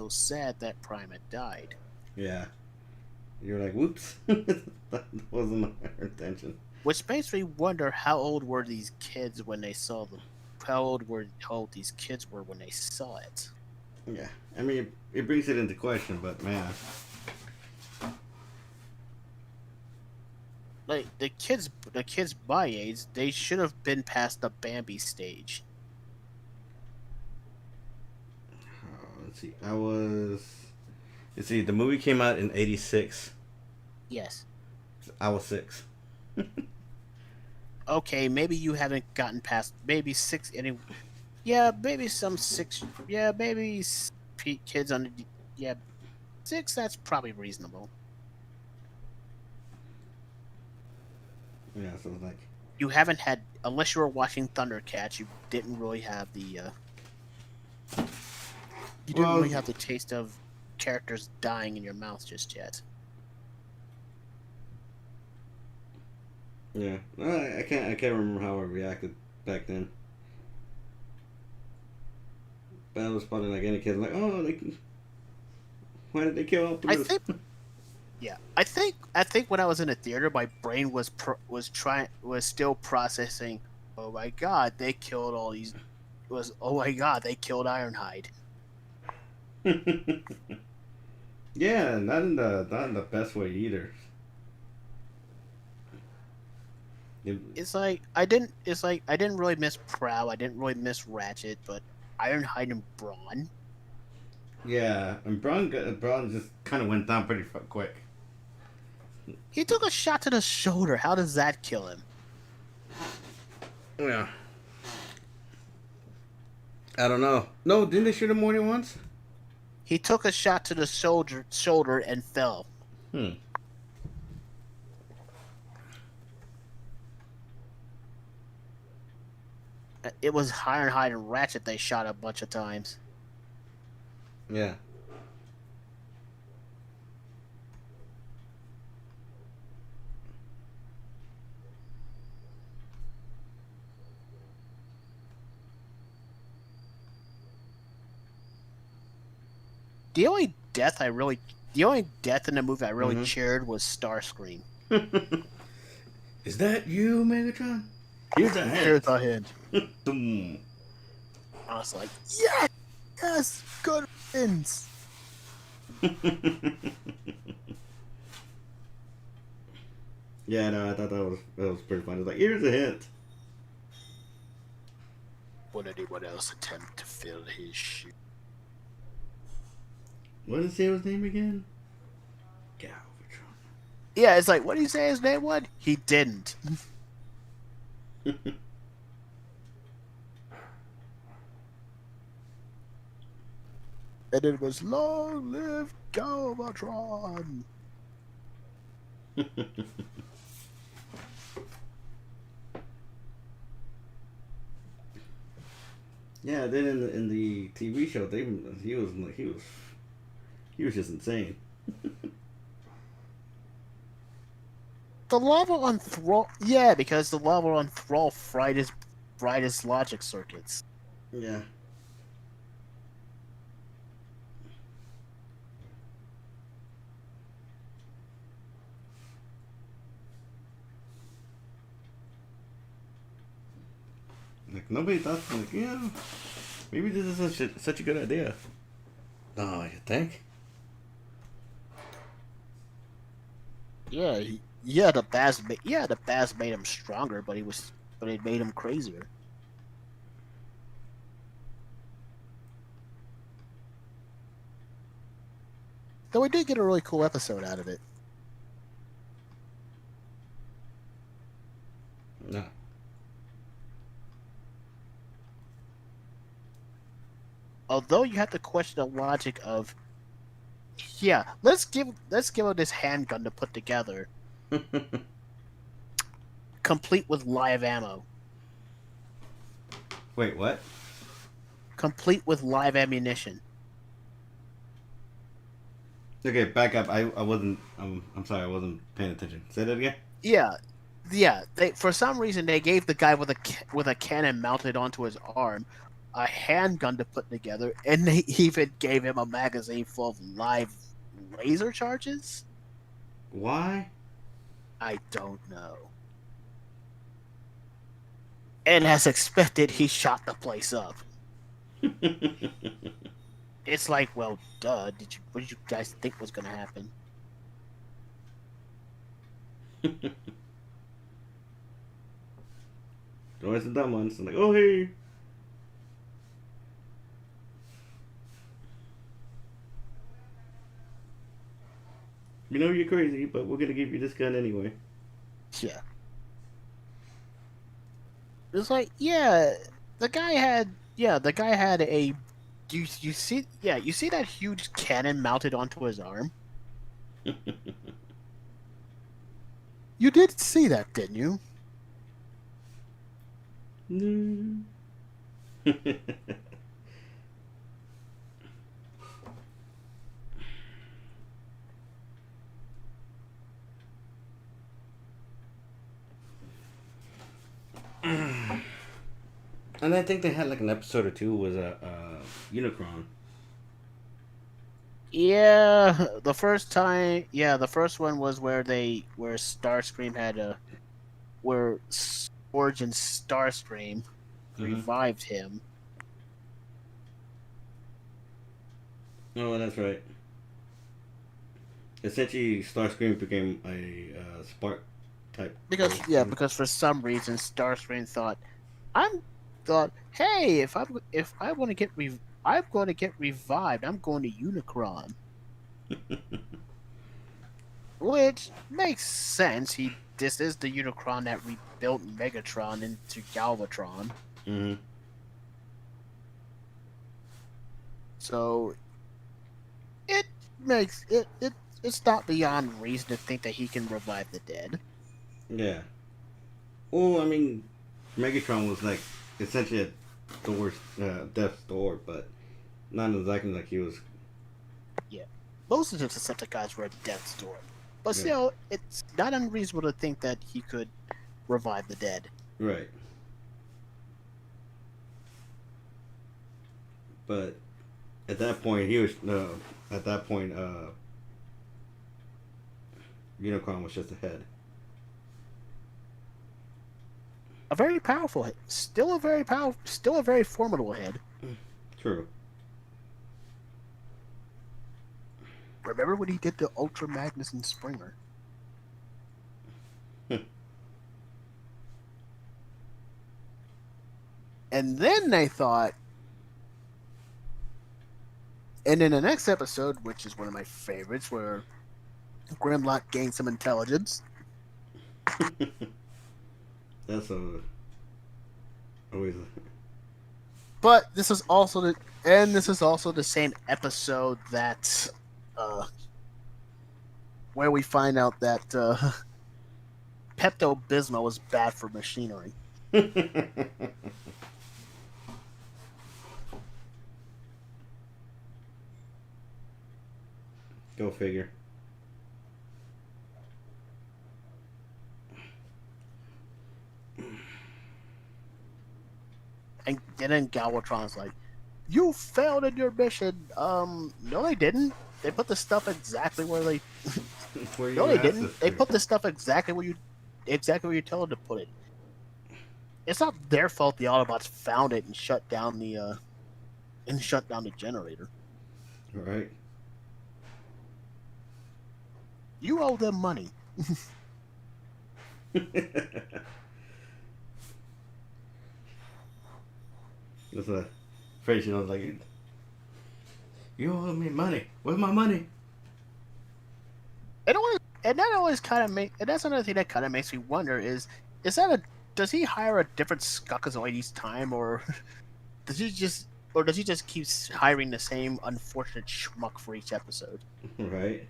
sad that Prime had died. Yeah. You're like, whoops. That wasn't our intention. Which makes me wonder how old were these kids when they saw how old these kids were when they saw it. Yeah. I mean, it brings it into question, but man. Like the kids my age, they should have been past the Bambi stage. Let's see. Let's see, the movie came out in 86. Yes. I was 6. Okay, maybe you haven't gotten past maybe 6 any. Yeah, maybe some 6. Yeah, maybe kids under. Yeah, 6. That's probably reasonable. Yeah, so it's like. You haven't had, unless you were watching Thundercats, you didn't really have the. You didn't really have the taste of characters dying in your mouth just yet. Yeah, I can't remember how I reacted back then. But I was probably like any kid, like, oh, why did they kill Optimus? I think when I was in the theater, my brain was still processing. Oh my God, they killed all these. Oh my God, they killed Ironhide. Yeah, not in the best way either. It's like I didn't really miss Prowl. I didn't really miss Ratchet, but Ironhide and Brawn. Yeah, and Braun just kind of went down pretty quick. He took a shot to the shoulder. How does that kill him? Yeah. I don't know. No, didn't they shoot him more than once? He took a shot to the shoulder and fell. It was Ironhide and Ratchet they shot a bunch of times. Yeah. The only death in the movie I really cheered was Starscream. Is that you, Megatron? Here's a hand. Boom. I was like, yes! Yes, good wins. Yeah, no, I thought that was pretty funny. It's like, here's a hint. Would anyone else attempt to fill his shoes? What did he say his name again? Galvatron. Yeah, it's like, what did he say his name was? He didn't. And it was long live Galvatron. Yeah, then in the TV show, he was just insane. The lava on Thrall, yeah, because the lava on Thrall fried his logic circuits. Yeah. Like nobody thought, like, yeah, maybe this is such a good idea. Oh, you think? Yeah, the Baz made him stronger, but it made him crazier. Though we did get a really cool episode out of it. No. Although you have to question the logic of, yeah, let's give him this handgun to put together, complete with live ammo. Wait, what? Complete with live ammunition. Okay, back up. I wasn't. I'm sorry. I wasn't paying attention. Say that again. Yeah. They, for some reason, they gave the guy with a cannon mounted onto his arm a handgun to put together, and they even gave him a magazine full of live laser charges. Why? I don't know. And as expected, he shot the place up. It's like, well, duh. What did you guys think was going to happen? Always the dumb ones. I'm like, oh hey. You know you're crazy, but we're gonna give you this gun anyway. Yeah. It's like, yeah, the guy had a. You see that huge cannon mounted onto his arm? You did see that, didn't you? No. And I think they had like an episode or two was a Unicron. Yeah, the first one was where Starscream where Scourge and Starscream revived him. Oh, that's right. Essentially, Starscream became a spark type. Because for some reason Starscream thought, hey, if I want to I'm going to get revived. I'm going to Unicron. Which makes sense. This is the Unicron that rebuilt Megatron into Galvatron. Mm-hmm. So it makes it's not beyond reason to think that he can revive the dead. Yeah. Well, I mean, Megatron was like essentially a Thor's Death's Thor, but not exactly like he was. Yeah, most of the Decepticons were Death's Door, but still, it's not unreasonable to think that he could revive the dead. Right. But at that point, Unicron was just a head. A very powerful head. Still a very formidable head. True. Remember when he did the Ultra Magnus and Springer? And then they thought, and in the next episode, which is one of my favorites, where Grimlock gained some intelligence. That's always. But this is also the same episode that where we find out that Pepto Bismol was bad for machinery. Go figure. And then Galvatron's like, "You failed in your mission." No, they didn't. They put the stuff exactly where they. No, they didn't. They put the stuff exactly where you tell them to put it. It's not their fault the Autobots found it and shut down the generator. All right. You owe them money. That's a phrase, like, you owe me money. Where's my money? And that's another thing that kind of makes me wonder does he hire a different Skuckazoid each time, or does he just keep hiring the same unfortunate schmuck for each episode? Right.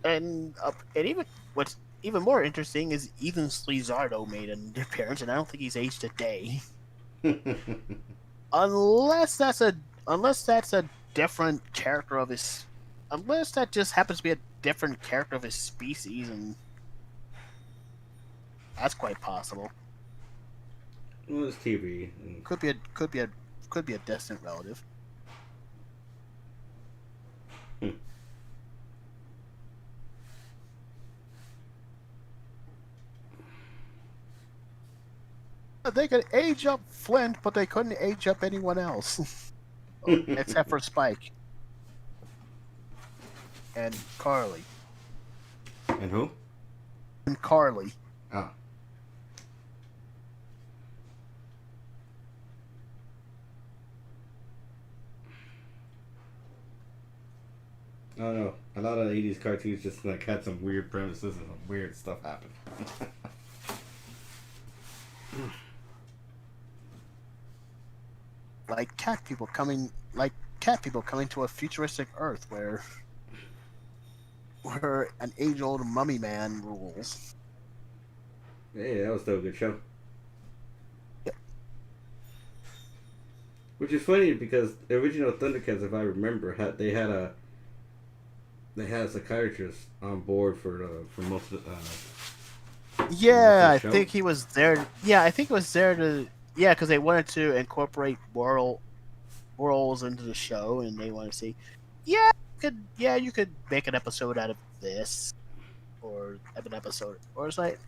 And even what's even more interesting is Ethan Slizardo made an appearance, and I don't think he's aged a day. unless that's a different character of his, unless that just happens to be a different character of his species, and that's quite possible. Well, it's TV. Could be a distant relative. They could age up Flint, but they couldn't age up anyone else. Except for Spike. And Carly. And who? And Carly. Oh. I don't know. A lot of 80s cartoons just like had some weird premises and some weird stuff happen. Like cat people coming to a futuristic Earth where an age-old mummy man rules. Yeah, that was still a good show. Yep. Which is funny because the original Thundercats, if I remember, had a psychiatrist on board for most of the. Yeah, I think he was there. Yeah, I think it was there to. Yeah, because they wanted to incorporate worlds into the show, and they wanted to see. You could make an episode out of this, or have an episode, or it's like.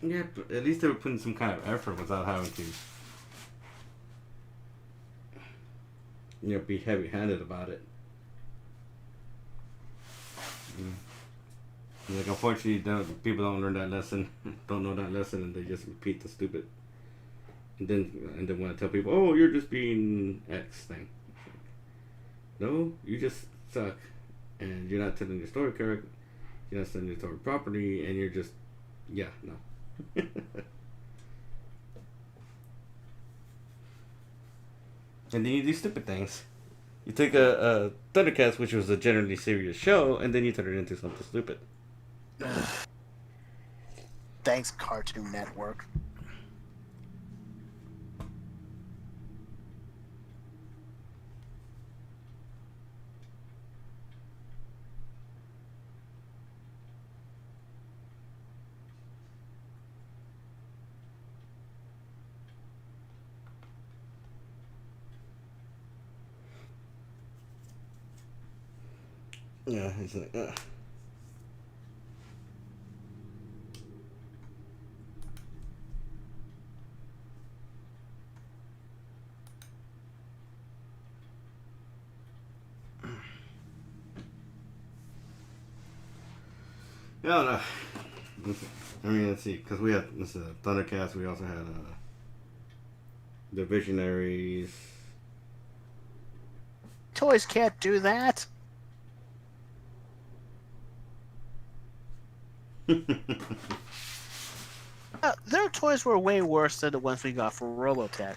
Yeah, but at least they were putting some kind of effort without having to, be heavy-handed about it. Like, unfortunately, people don't learn that lesson, don't know that lesson, and they just repeat the stupid. And then want to tell people, oh, you're just being X thing. No, you just suck, and you're not telling your story correct. You're not telling your story properly, and you're just, no. And then you do stupid things. You take a Thundercats, which was a generally serious show, and then you turn it into something stupid. Thanks, Cartoon Network. Yeah, it's like, I don't know. I mean, let's see, because we had this Thundercats. We also had the Visionaries. Toys can't do that. Their toys were way worse than the ones we got for Robotech.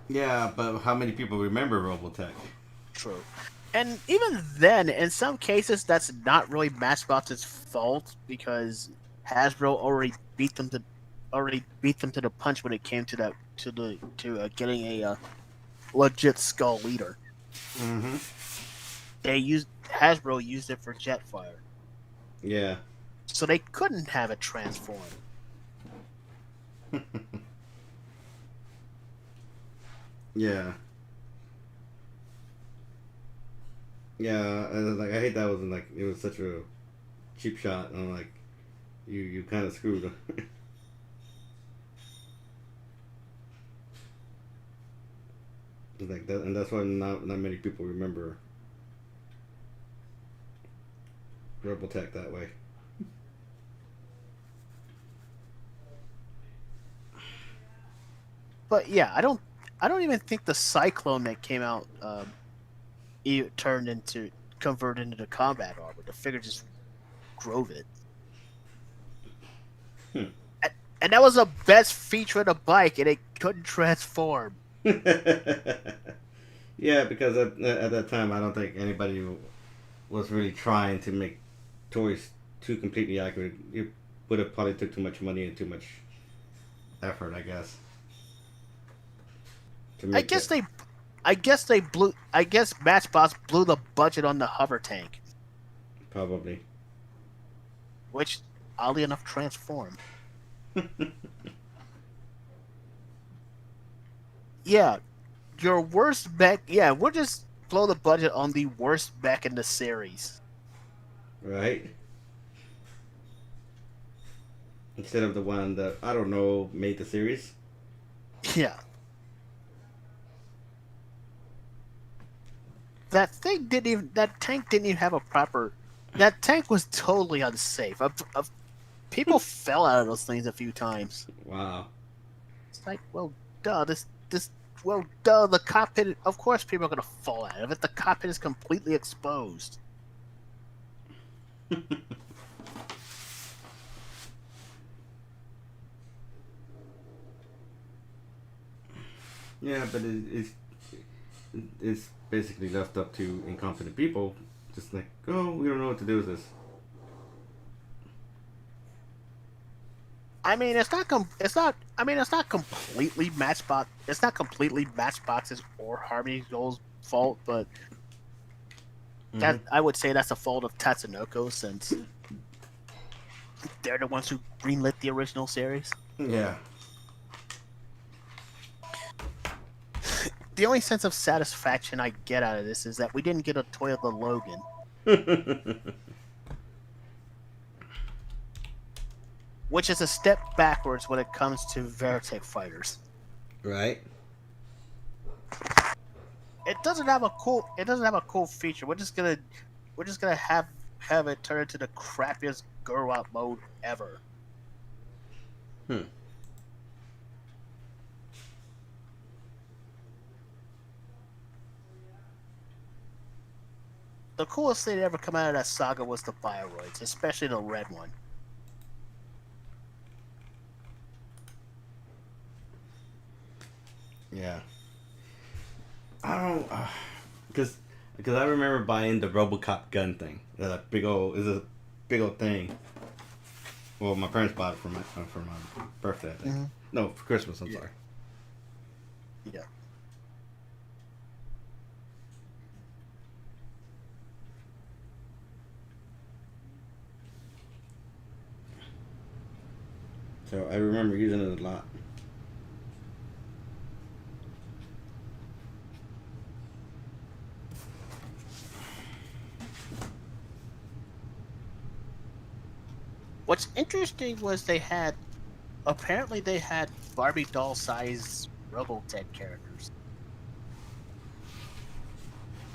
Yeah, but how many people remember Robotech? True. And even then, in some cases, that's not really Matchbox's fault because Hasbro already beat them to the punch when it came to getting a legit Skull Leader. Mm-hmm. Hasbro used it for Jetfire, Yeah. so they couldn't have it transform. Yeah. Yeah, and like I hate that was like it was such a cheap shot. And I'm like, you kind of screwed. Like that, and that's why not many people remember Robotech that way. But yeah, I don't even think the Cyclone that came out converted into the combat armor. The figure just drove it. Hmm. And that was the best feature of the bike, and it couldn't transform. Yeah, because at that time, I don't think anybody was really trying to make toys too completely accurate. It would have probably took too much money and too much effort, I guess. To make I guess Matchbox blew the budget on the hover tank, probably. which oddly enough transformed. Yeah, your worst mech. Yeah, we'll just blow the budget on the worst mech in the series. Right? Instead of the one that, I don't know, made the series. Yeah. That tank didn't even have a proper. That tank was totally unsafe. People fell out of those things a few times. Wow. It's like, well, duh, duh, the cockpit. Of course, people are gonna fall out of it. The cockpit is completely exposed. Yeah, but it's basically left up to incompetent people. Just like, oh, we don't know what to do with this. I mean, it's not. I mean, it's not completely Matchbox. It's not completely Matchbox's or Harmony Gold's fault, but that I would say that's a fault of Tatsunoko since they're the ones who greenlit the original series. Yeah. The only sense of satisfaction I get out of this is that we didn't get a toy of the Logan. Which is a step backwards when it comes to Veritech fighters. Right. It doesn't have a cool feature. We're just gonna have it turn into the crappiest Gurwat mode ever. The coolest thing to ever come out of that saga was the Bioroids, especially the red one. Yeah. I don't, because I remember buying the RoboCop gun thing. That big old thing. Well, my parents bought it for my birthday, I think. No, for Christmas. I'm sorry. Yeah. So I remember using it a lot. What's interesting was apparently they had Barbie doll size Robotech characters.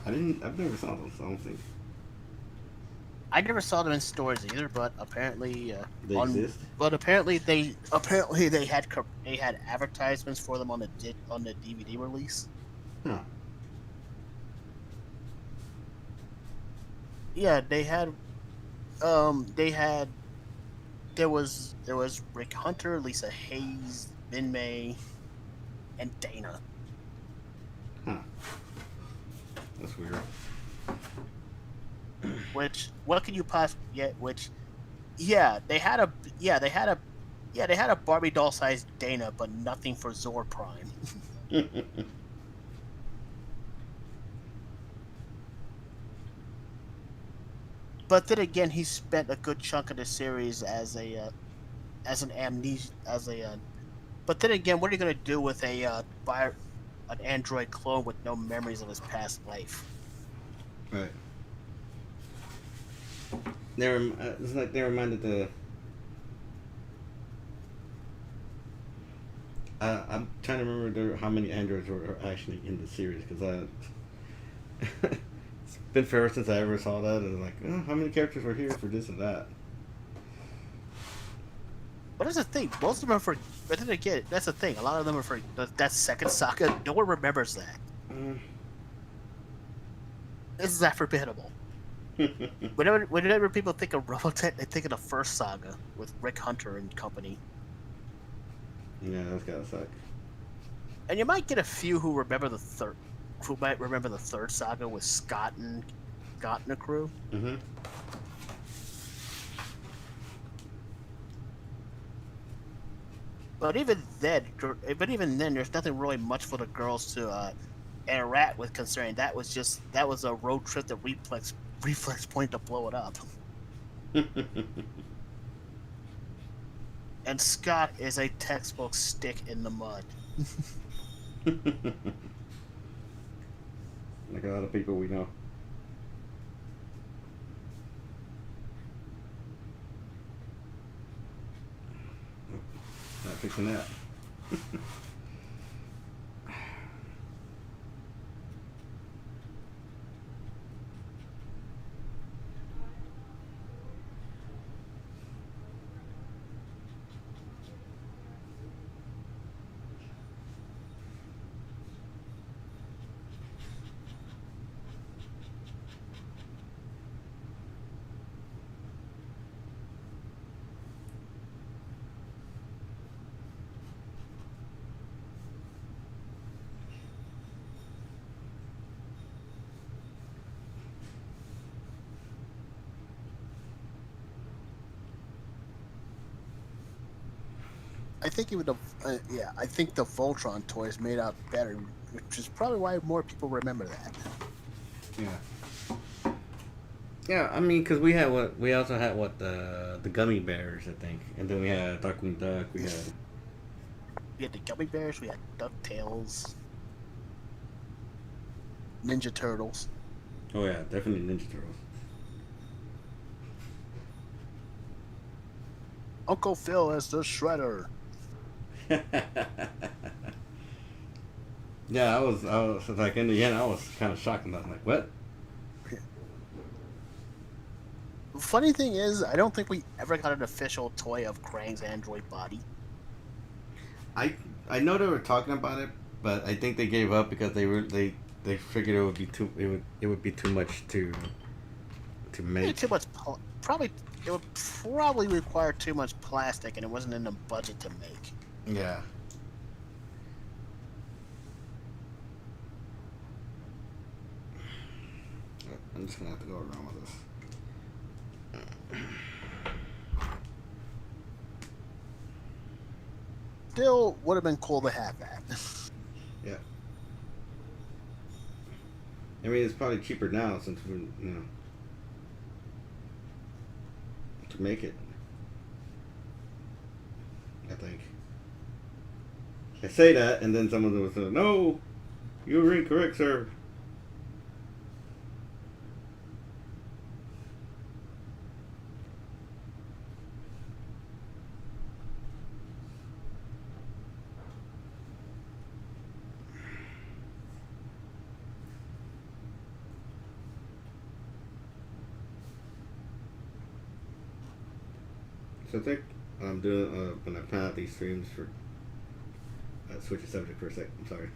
I've never saw those. I don't think. I never saw them in stores either, but apparently They on exist. but apparently they had advertisements for them on the DVD release. Huh. Yeah, they had there was Rick Hunter, Lisa Hayes, Min May, and Dana. Huh. That's weird. Which what could you possibly get? Which yeah they had a they had a Barbie doll sized Dana, but nothing for Zor Prime. But then again, he spent a good chunk of the series as an amnesia as a. But then again, what are you gonna do with an android clone with no memories of his past life? Right. It's like they reminded the. I'm trying to remember how many androids were actually in the series because it's been forever since I ever saw that, and like, oh, how many characters were here for this and that? But that's the thing. Most of them are for. But then again, that's the thing. A lot of them are for that second saga. No one remembers that. Mm. This is that forgettable. Whenever people think of Robotech, they think of the first saga with Rick Hunter and company. Yeah, that's gotta suck. And you might get a few who might remember the third saga with Scott and the crew. Mm-hmm. But even then, there's nothing really much for the girls to interact with. Concerning that was a road trip to reflex point to blow it up. And Scott is a textbook stick in the mud. Like a lot of people we know. Not fixing that. I think even I think the Voltron toys made out better, which is probably why more people remember that. Yeah. Yeah, I mean, because we also had the gummy bears, I think, and then we had Darkwing Duck. We had the Gummy Bears, we had DuckTales, Ninja Turtles. Oh yeah, definitely Ninja Turtles. Uncle Phil as the Shredder. Yeah, I was like in the end, I was kind of shocked, and I was like, what? Funny thing is, I don't think we ever got an official toy of Krang's android body. I know they were talking about it, but I think they gave up because they figured it would be too much to make. Too much, probably it would probably require too much plastic, and it wasn't in the budget to make. Yeah. I'm just gonna have to go around with this. Still would have been cool to have that. Yeah. I mean, it's probably cheaper now since we, to make it. I think. I say that, and then someone will say, "No, you were incorrect, sir." So I think I'm doing when I plan out these streams for switch the subject for a sec. I'm sorry.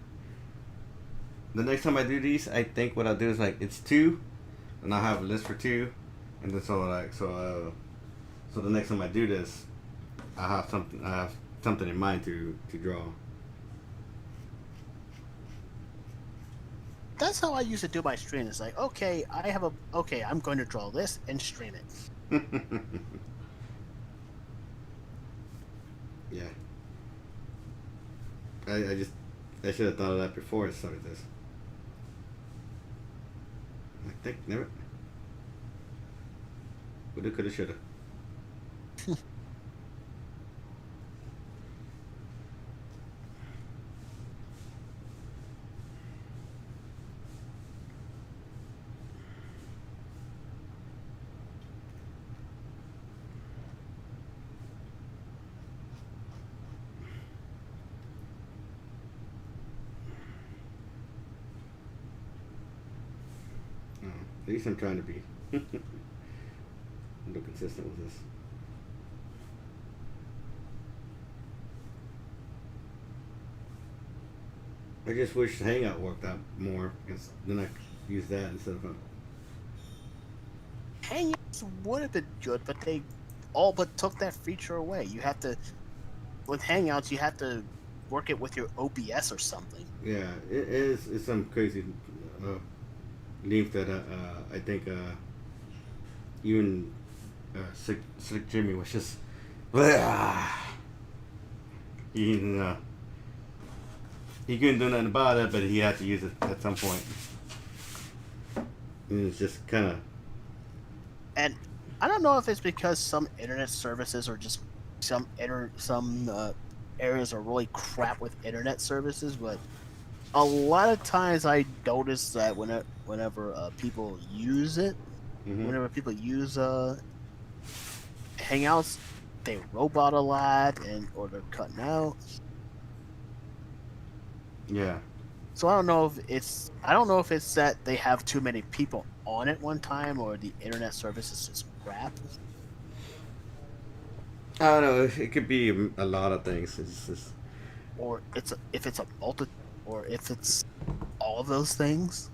The next time I do these, I think what I'll do is like it's two, and I'll have a list for two, and then so the next time I do this, I have something in mind to draw. That's how I used to do my stream. It's like, okay, I'm going to draw this and stream it. Yeah. I should have thought of that before I started this. I think never. Woulda, coulda, shoulda. Oh, at least I'm trying to be a little consistent with this. I just wish Hangout worked out more, because then I could use that instead of Hangouts would have been good, but they all but took that feature away. With Hangouts, you have to work it with your OBS or something. yeah. It's some crazy link that I think even Slick Jimmy was just he couldn't do nothing about it, but he had to use it at some point. And it's just kind of. And I don't know if it's because some internet services or just some areas are really crap with internet services, but a lot of times I notice that whenever people use it, Mm-hmm. whenever people use Hangouts, they robot a lot or they're cutting out. Yeah. So I don't know if it's that they have too many people on it one time or the internet service is just crap. I don't know. It could be a lot of things. It's just. Or if it's all of those things.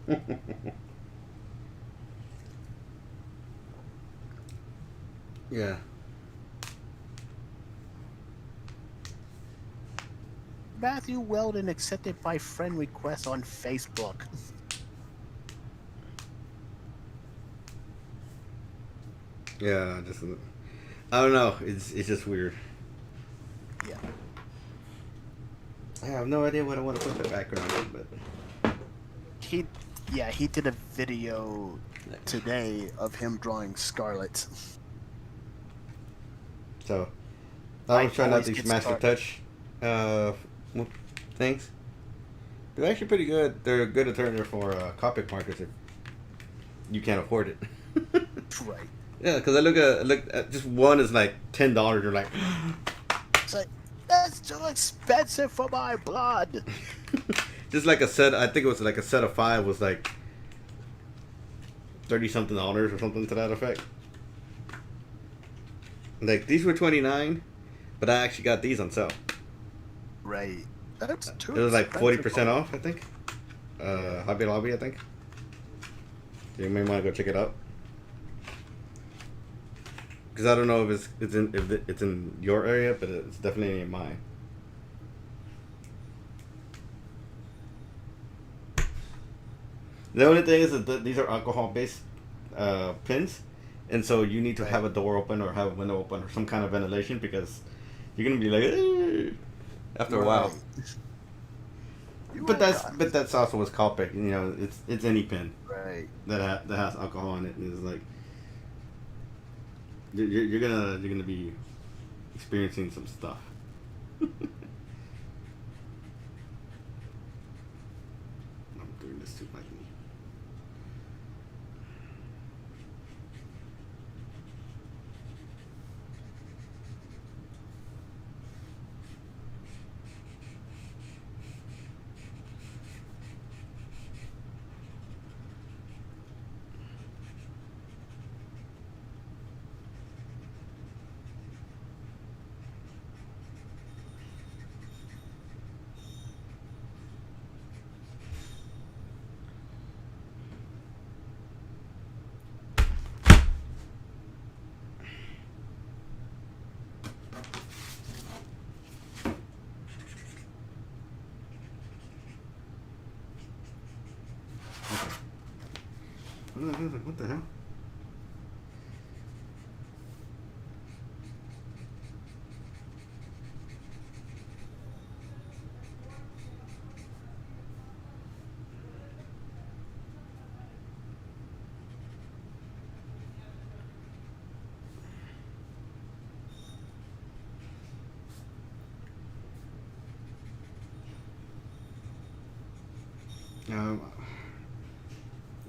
Yeah. Matthew Weldon accepted my friend request on Facebook. Yeah. Just. I don't know. It's just weird. Yeah. I have no idea what I want to put in the background, but. He did a video today of him drawing Scarlet. So, I was trying out always these get Master Touch things. They're actually pretty good. They're a good alternative for Copic markers if you can't afford it. Right. Yeah, because I look at just one is like $10. You're like, It's like, that's too expensive for my blood. just like a set. I think it was like a set of 5 was like $30-something or something to that effect. Like these were $29, but I actually got these on sale. Right. That's too It was like expensive 40% off, I think. Hobby Lobby, I think. So you may want to go check it out. Because I don't know if it's in your area, but it's definitely in mine. The only thing is that these are alcohol-based pins, and so you need to have a door open or have a window open or some kind of ventilation because you're gonna be like after a while. But that's also what's Copic. You know, it's any pin right that has alcohol in it, and it's like you're gonna be experiencing some stuff. I'm doing this too like me. What the hell? Um,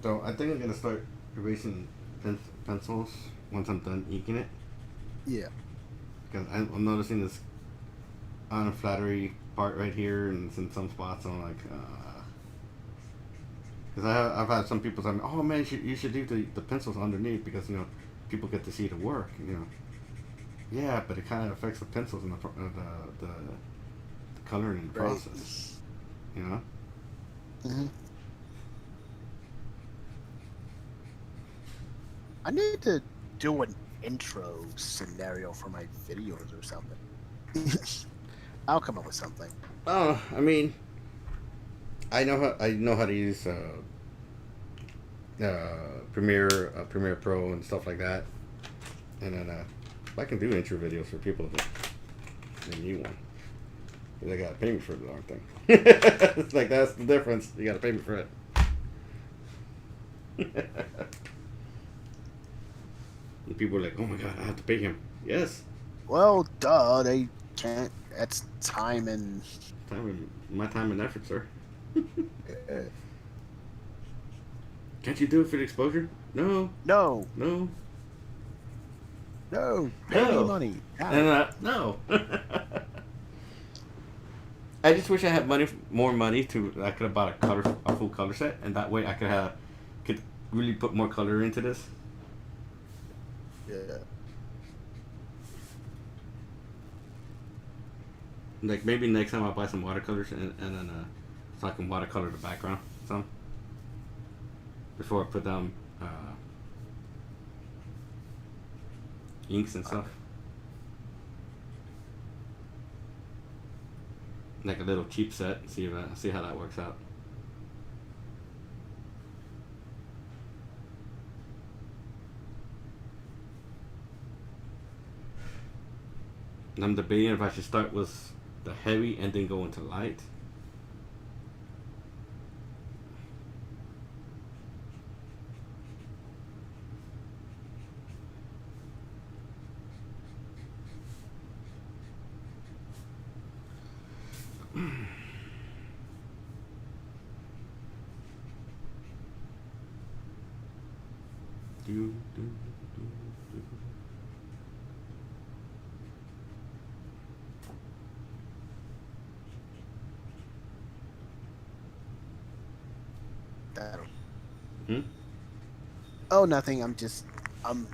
so I think I'm gonna start erasing pencils once I'm done inking it, Yeah. because I'm noticing this unflattery part right here, and it's in some spots. I'm like, because I've had some people say, "Oh man, you should leave the pencils underneath because people get to see the work." Yeah, but it kind of affects the pencils and the coloring process. You know. Hmm. I need to do an intro scenario for my videos or something. I'll come up with something. Oh, I mean, I know how to use Premiere Pro and stuff like that, and then I can do intro videos for people that need one. They gotta pay me for the darn thing. It's like that's the difference. You gotta pay me for it. And people are like, "Oh my god, I have to pay him." Yes, Well, duh, they can't. That's time and. my time and effort, sir. Uh, Can't you do it for the exposure? No, no, no, no, pay me no, money. and no. I just wish I had more money I could have bought a full color set, and that way I could really put more color into this. Yeah. Like maybe next time I'll buy some watercolors and then so I can watercolor the background some before I put down inks and stuff. Like a little cheap set. See how that works out. And I'm debating if I should start with the heavy and then go into light. Do, do, do, do. That'll. Hmm? Oh, nothing. I'm, I'm,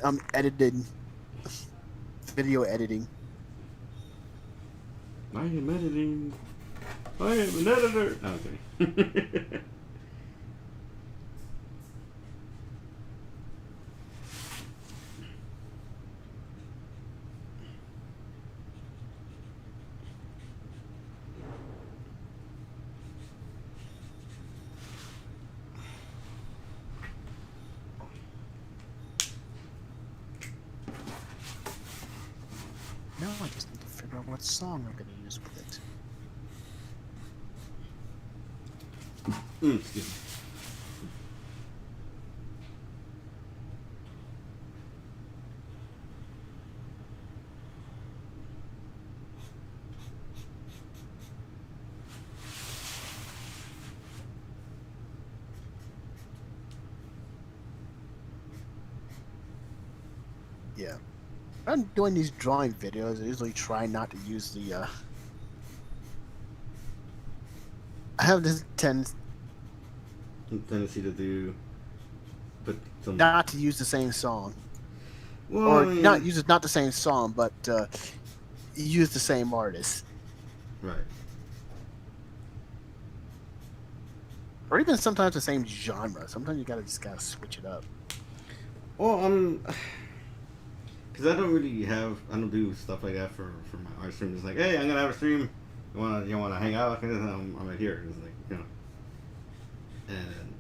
I'm editing, video editing. I am editing. I am an editor. Oh, okay. Now I just need to figure out what song I'm gonna use with it. Excuse me. Yeah. When I'm doing these drawing videos, I usually try not to use I have this Tendency to do, but some. not to use the same song, Well, or I mean, not the same song, but use the same artist, right. or even sometimes the same genre. Sometimes you gotta switch it up. Well, because I don't do stuff like that for my art stream. It's like, hey, I'm gonna have a stream. You wanna hang out? I'm right here. It's like, and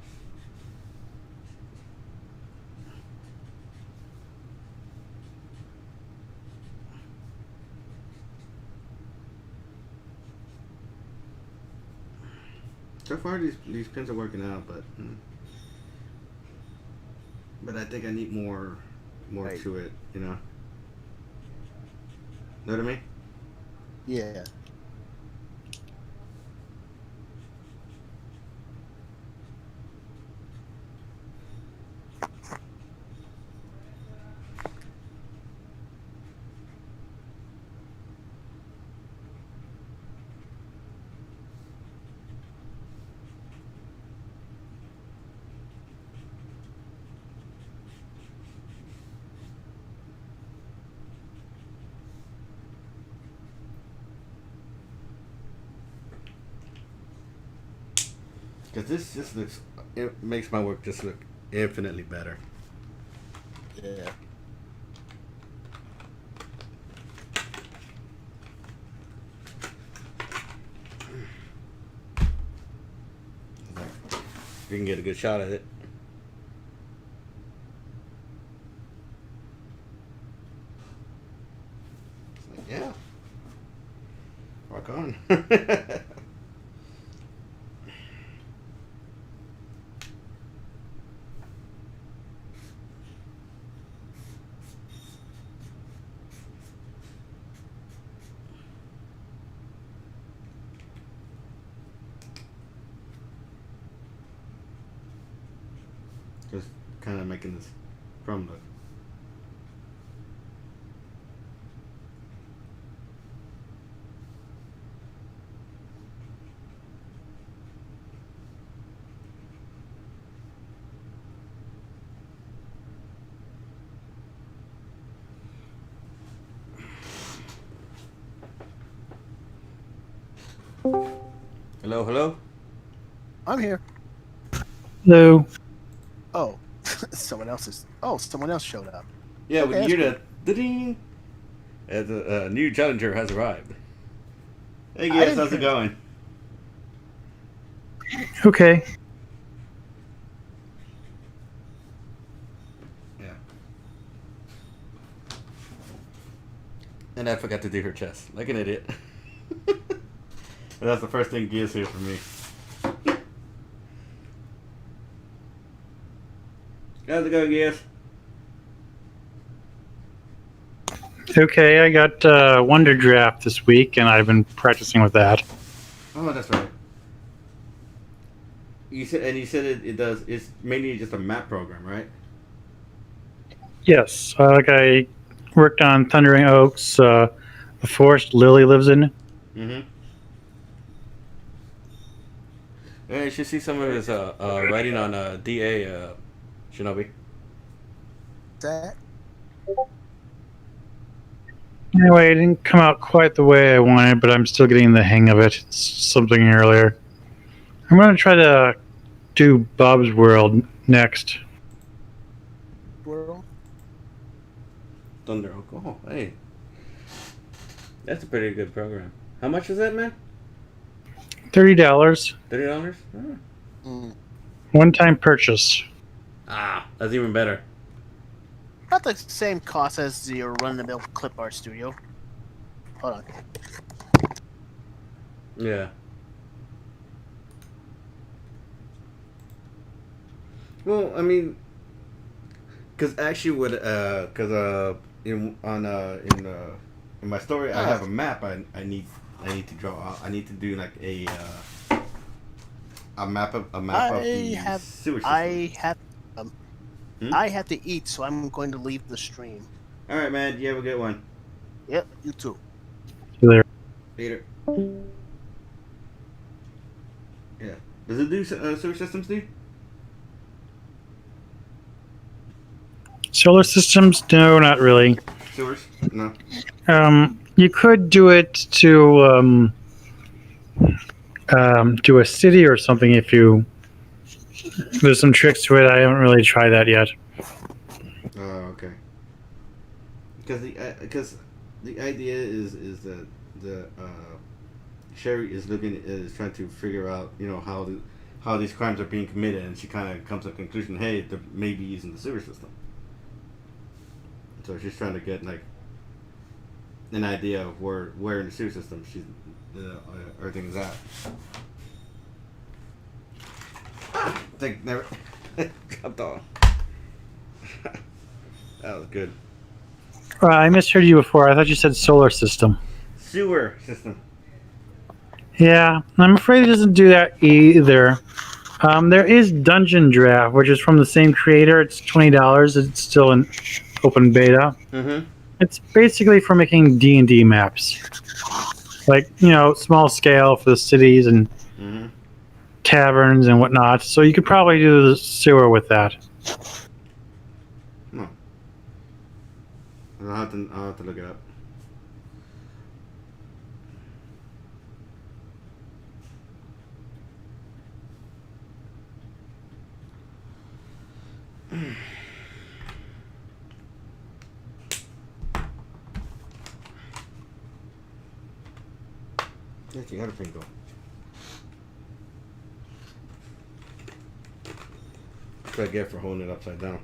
So far, these pins are working out, but I think I need more Right. to it. Know what I mean? Yeah. Because this just looks, it makes my work just look infinitely better. Yeah. You can get a good shot at it. It's like, yeah. Rock on. Just kind of making this chrome look. Hello, hello. I'm here. Hello. Oh, someone else is. Oh, someone else showed up. Yeah, Okay, when you that's hear the ding, as a new challenger has arrived. Hey, I guys, didn't how's it hear going? Okay. Yeah. And I forgot to do her chest, like an idiot. And that's the first thing Gia's hears from me. How's it going, Gias? Okay, I got Wonder Draft this week, and I've been practicing with that. Oh, that's right. You said it does. It's mainly just a map program, right? Yes, like I worked on Thundering Oaks, the forest Lily lives in. Mm-hmm. Yeah, you should see some of his writing on DA Shinobi. that. Anyway, it didn't come out quite the way I wanted, but I'm still getting the hang of it. It's something earlier. I'm going to try to do Bob's World next. World. Thunder Oak. Oh, hey, that's a pretty good program. How much is that, man? $30, $30. Mm. one-time purchase. Ah, that's even better. Not the same cost as your run-of-the-mill clip art studio. Hold on. Yeah. Well, I mean, because actually, in my story, I have a map. I need to draw out. I need to do like a map of the sewer system. I have to eat, so I'm going to leave the stream. All right, man. You have a good one. Yep, you too. There. Later. Yeah. Does it do sewer systems, dude? Solar systems? No, not really. Sewers? No. You could do it to do a city or something if you. There's some tricks to it. I haven't really tried that yet. Oh, okay. Because the idea is that the Sherry is trying to figure out how these crimes are being committed, and she kind of comes to the conclusion, hey, they're maybe using the sewer system. So she's trying to get like an idea of where in the sewer system everything is at. Like never dropped off. That was good. I misheard you before. I thought you said solar system. Sewer system. Yeah, I'm afraid it doesn't do that either. There is Dungeon Draft, which is from the same creator. It's $20. It's still in open beta. Mm-hmm. It's basically for making D&D maps, like small scale for the cities and Mm-hmm. taverns and whatnot. So you could probably do the sewer with that. No. I'll have to look it up. Yes, you got a Pringle. That's what I get for holding it upside down.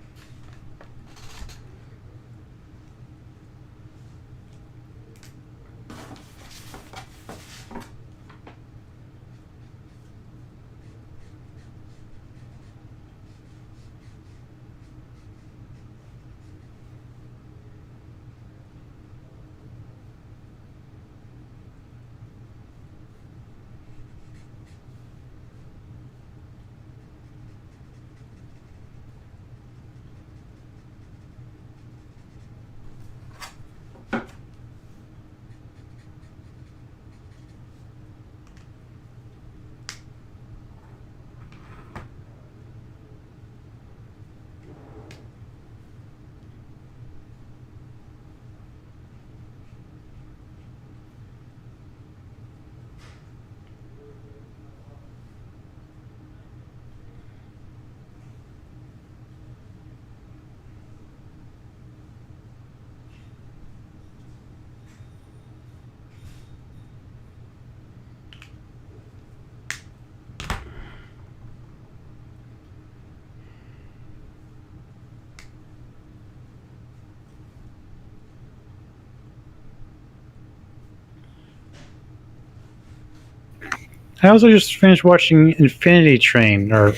I also just finished watching Infinity Train, or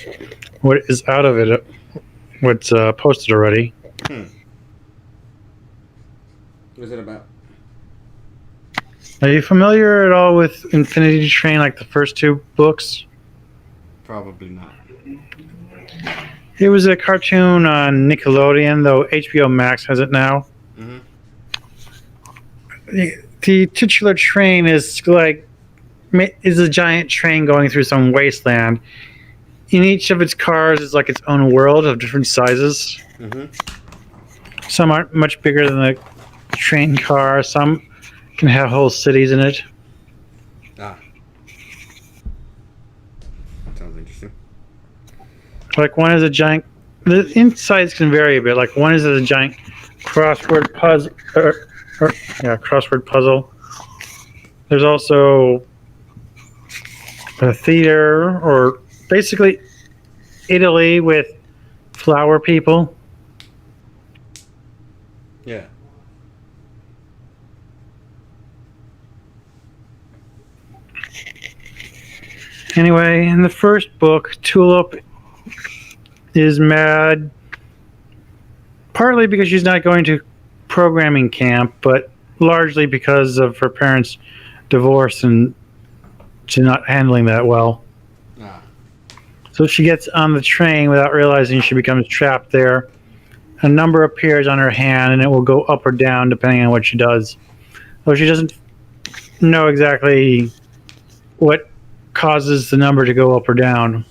what is out of it, what's posted already. What's it about? Are you familiar at all with Infinity Train, like the first two books? Probably not. It was a cartoon on Nickelodeon, though HBO Max has it now. Mm-hmm. The titular train is a giant train going through some wasteland. In each of its cars is like its own world of different sizes. Mm-hmm. Some aren't much bigger than the train car. Some can have whole cities in it. Ah. That sounds interesting. Like one is a giant. The insides can vary a bit. Like one is a giant crossword puzzle. Crossword puzzle. There's also a theater, or basically Italy with flower people. Yeah. Anyway, in the first book, Tulip is mad, partly because she's not going to programming camp, but largely because of her parents' divorce and she's not handling that well. Ah. So she gets on the train without realizing she becomes trapped there. A number appears on her hand, and it will go up or down depending on what she does. Though she doesn't know exactly what causes the number to go up or down.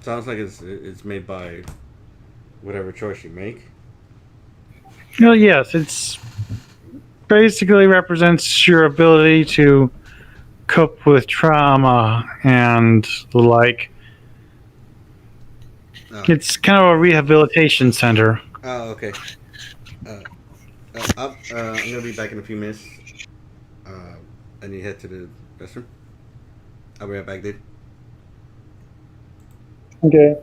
Sounds like it's made by whatever choice you make. Well, yes, it's basically represents your ability to cope with trauma and the like. Oh. It's kind of a rehabilitation center. Oh, okay. I'm gonna be back in a few minutes. I need to head to the restroom. I'll be right back, dude. Okay.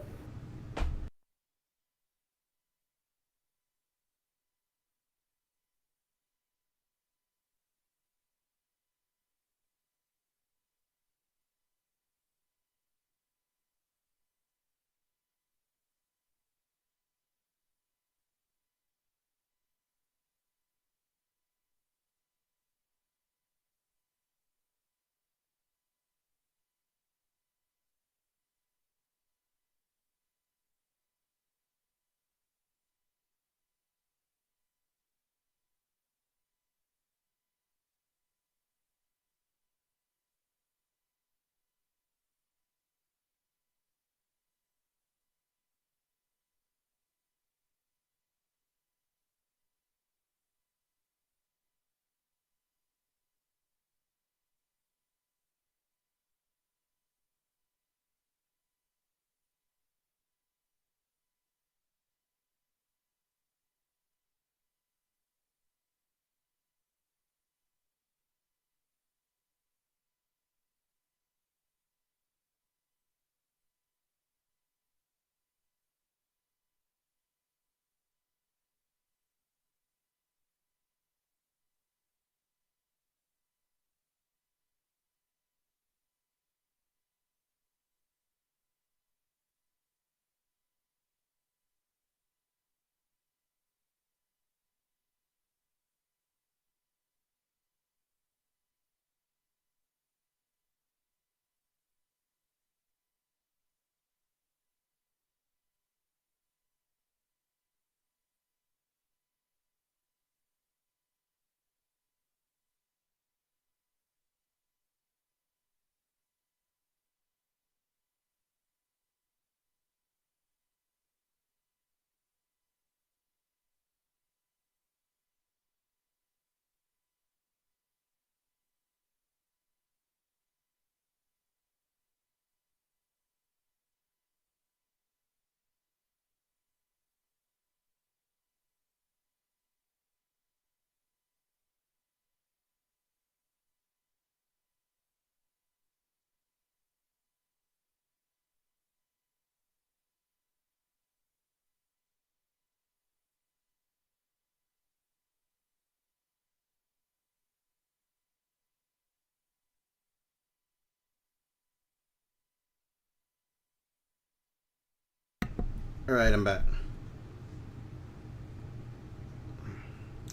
Alright, I'm back.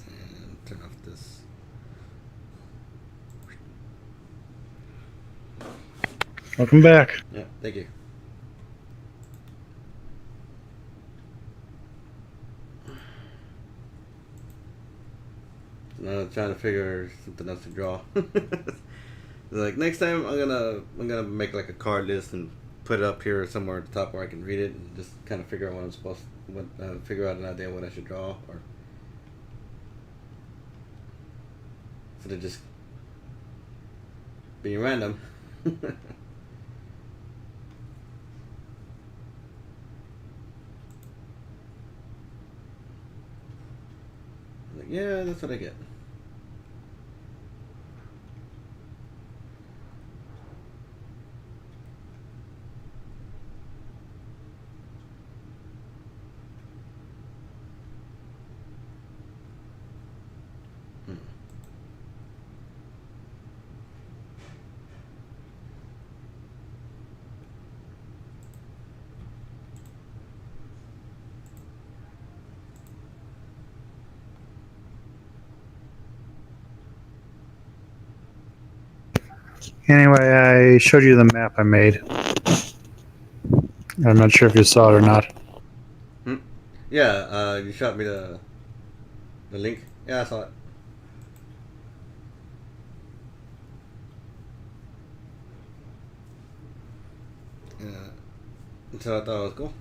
And turn off this. Welcome back. Yeah, thank you. Now I'm trying to figure something else to draw. Like next time I'm gonna make like a card list and put it up here somewhere at the top where I can read it and just kind of figure out what I'm supposed to, figure out an idea of what I should draw, or instead of just being random. Like, yeah, that's what I get. Anyway, I showed you the map I made. I'm not sure if you saw it or not. Yeah, you shot me the link. Yeah, I saw it. Yeah, so I thought it was cool.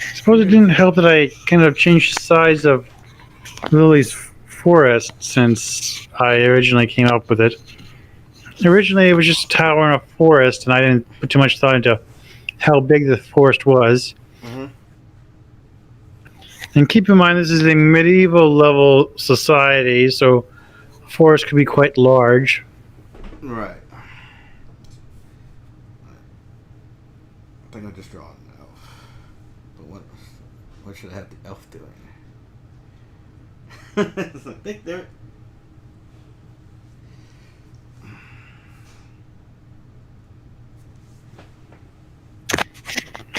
I suppose it didn't help that I kind of changed the size of Lily's forest since I originally came up with it. Originally, it was just a tower in a forest, and I didn't put too much thought into how big the forest was. Mm-hmm. And keep in mind, this is a medieval level society, so forests could be quite large. Right. I think I'll just draw an elf. But what should I have the elf doing? It's like, think there.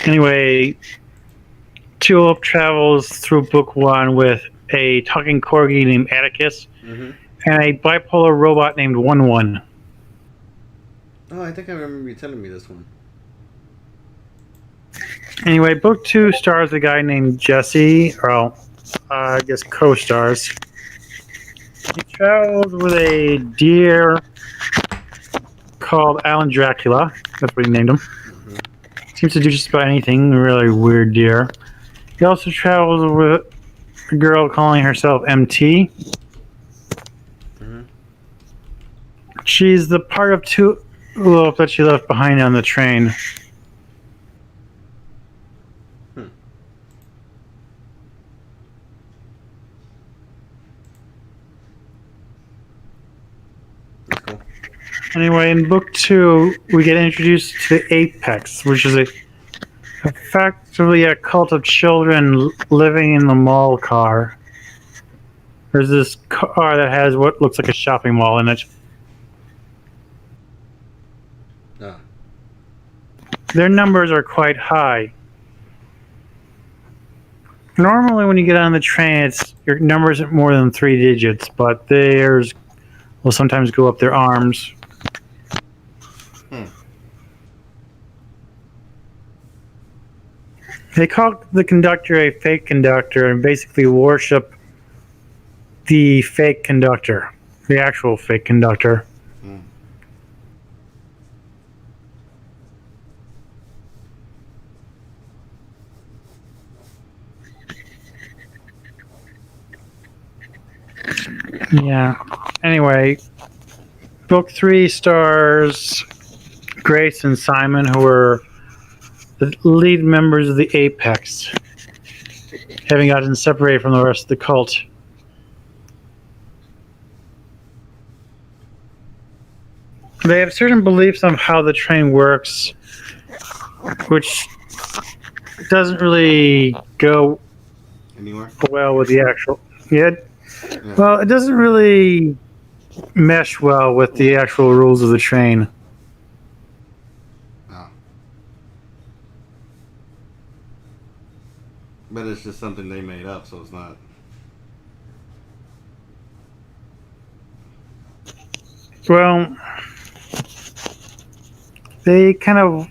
Anyway, Tulip travels through book one with a talking corgi named Atticus Mm-hmm. and a bipolar robot named 1-1. Oh, I think I remember you telling me this one. Anyway, book two stars a guy named Jesse, or I guess co-stars. He travels with a deer called Alan Dracula. That's what he named him. Mm-hmm. Seems to do just about anything. Really weird deer. He also travels with a girl calling herself MT. Mm-hmm. She's the part of Tulip that she left behind on the train. That's cool. Anyway, in book two, we get introduced to the Apex, which is effectively a cult of children living in the mall car. There's this car that has what looks like a shopping mall in it. Ah. Their numbers are quite high. Normally, when you get on the train, your number isn't more than 3 digits, but theirs will sometimes go up their arms. They call the conductor a fake conductor and basically worship the fake conductor, the actual fake conductor. Mm. Yeah. Anyway, book 3 stars Grace and Simon, who are the lead members of the Apex, having gotten separated from the rest of the cult. They have certain beliefs on how the train works, which doesn't really go Anywhere? well with the actual. Yeah. Yeah. Well, it doesn't really mesh well with the actual rules of the train. Oh. But it's just something they made up, so it's not. Well, they kind of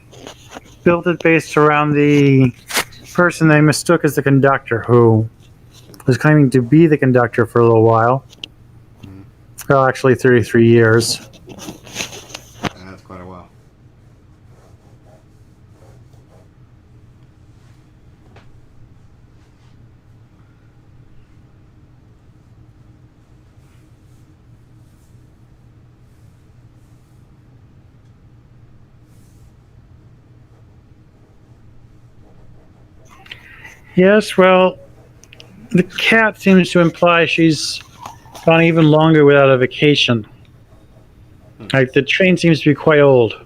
built it based around the person they mistook as the conductor, who was claiming to be the conductor for a little while. Mhm. Well, actually, 33 years. That's quite a while. Yes, well, the cat seems to imply she's gone even longer without a vacation. Like, the train seems to be quite old.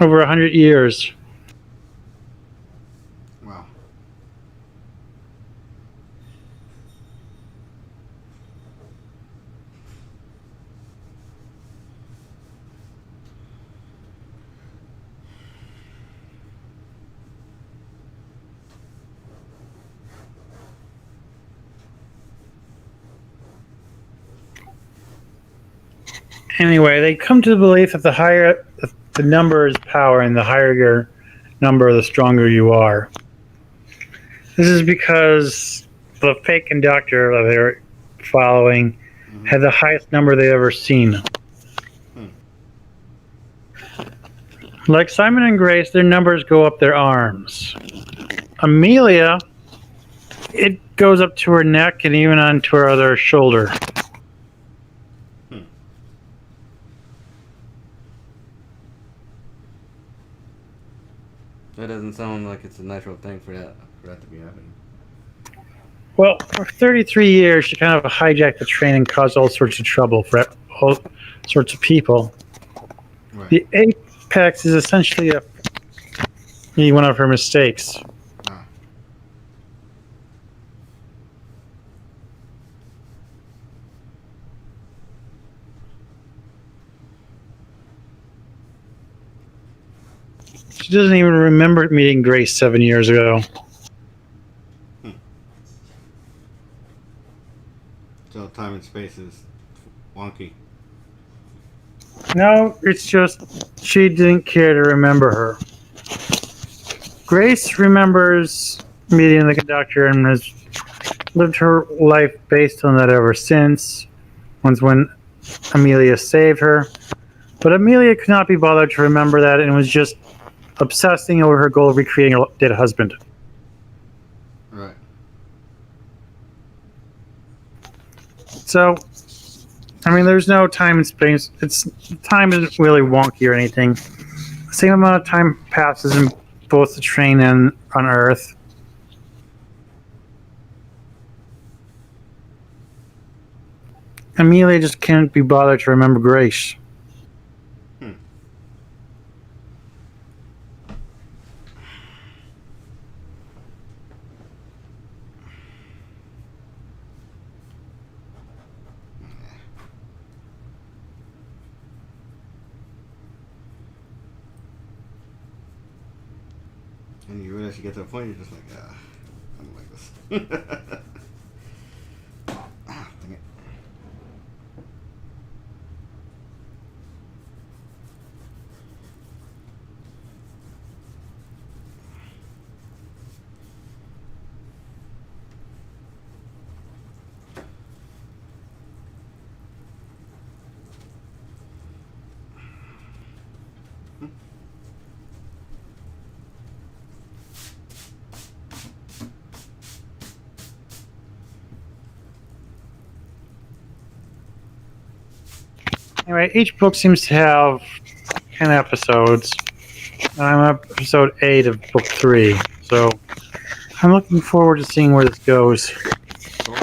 Over 100 years. Wow. Anyway, they come to the belief that the higher the number is power, and the higher your number, the stronger you are. This is because the fake conductor that they're following Mm-hmm. had the highest number they've ever seen. Hmm. Like Simon and Grace, their numbers go up their arms. Amelia, it goes up to her neck and even onto her other shoulder. Hmm. That doesn't sound like it's a natural thing for that to be happening. Well, for 33 years, she kind of hijacked the train and caused all sorts of trouble for all sorts of people. Right. The apex is essentially one of her mistakes. Ah. She doesn't even remember meeting Grace 7 years ago. So time and space is wonky. No, it's just she didn't care to remember her. Grace remembers meeting the conductor and has lived her life based on that ever since. Once when Amelia saved her. But Amelia could not be bothered to remember that and was just obsessing over her goal of recreating her dead husband. Right. So, I mean, there's no time and space. Time isn't really wonky or anything. The same amount of time passes in both the train and on Earth. Amelia just can't be bothered to remember Grace. Hmm. And you realize you get to a point, you're just like, I don't like this. Ah, dang it. Anyway, each book seems to have 10 episodes. I'm on episode 8 of book 3, so I'm looking forward to seeing where this goes. Cool.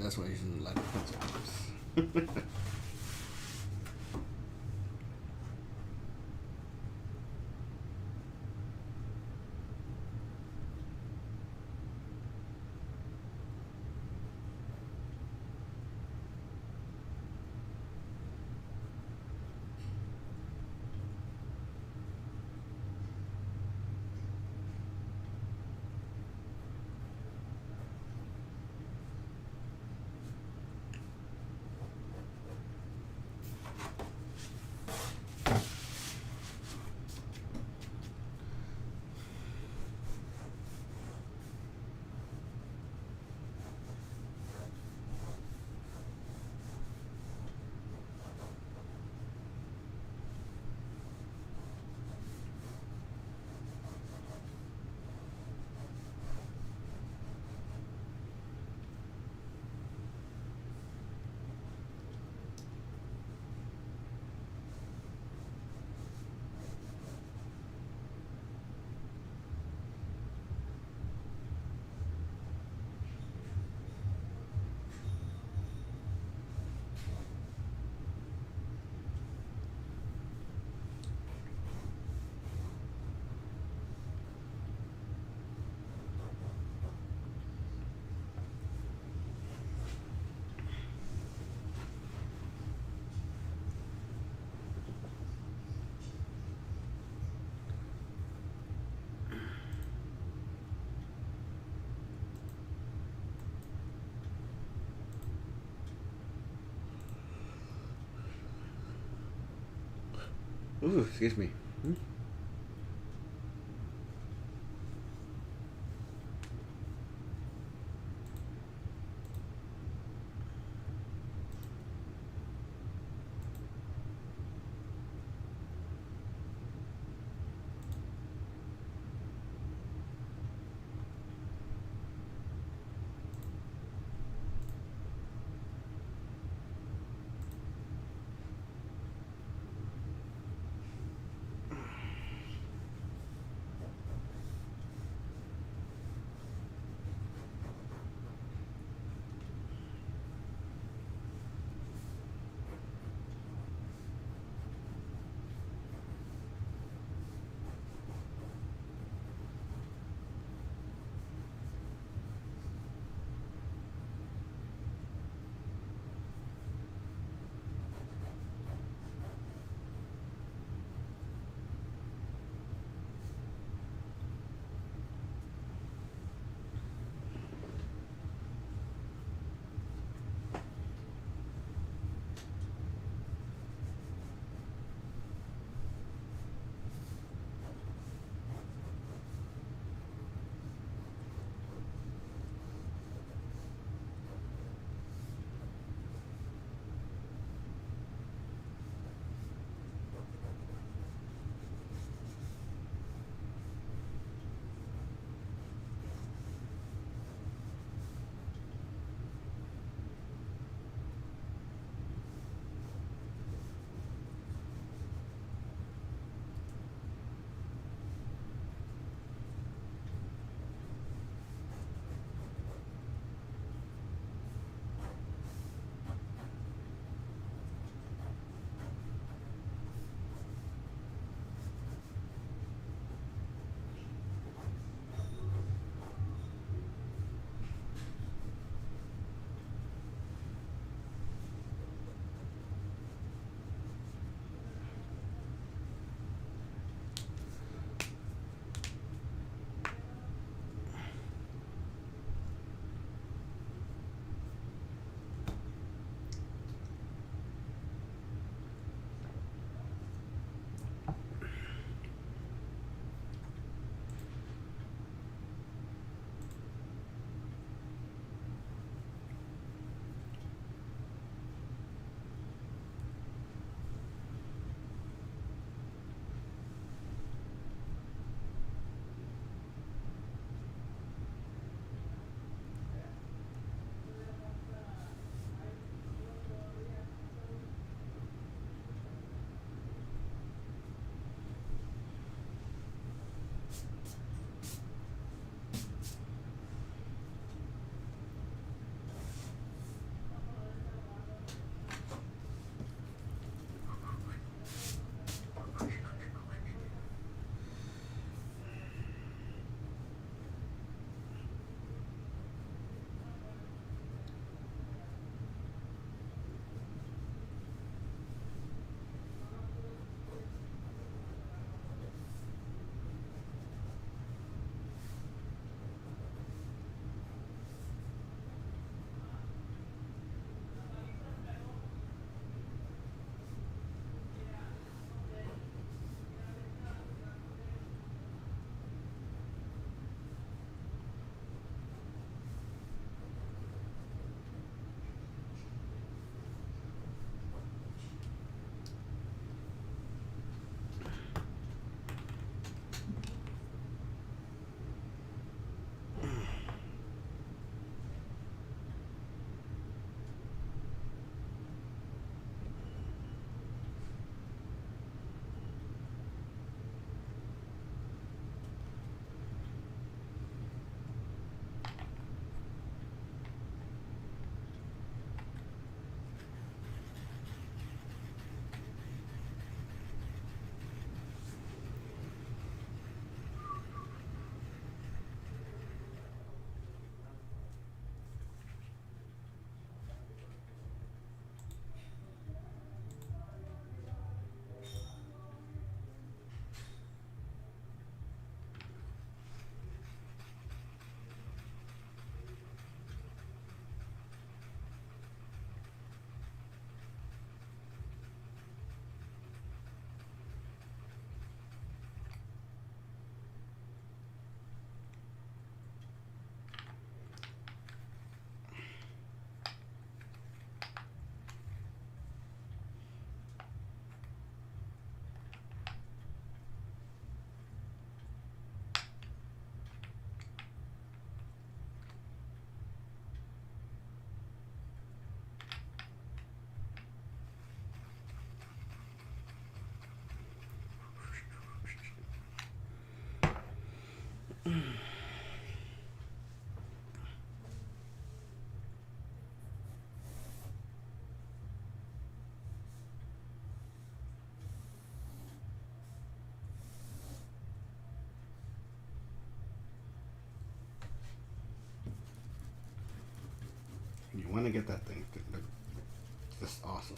that's why I'm using a lot of pencil marks. Ooh, excuse me. gonna get that thing to look just awesome.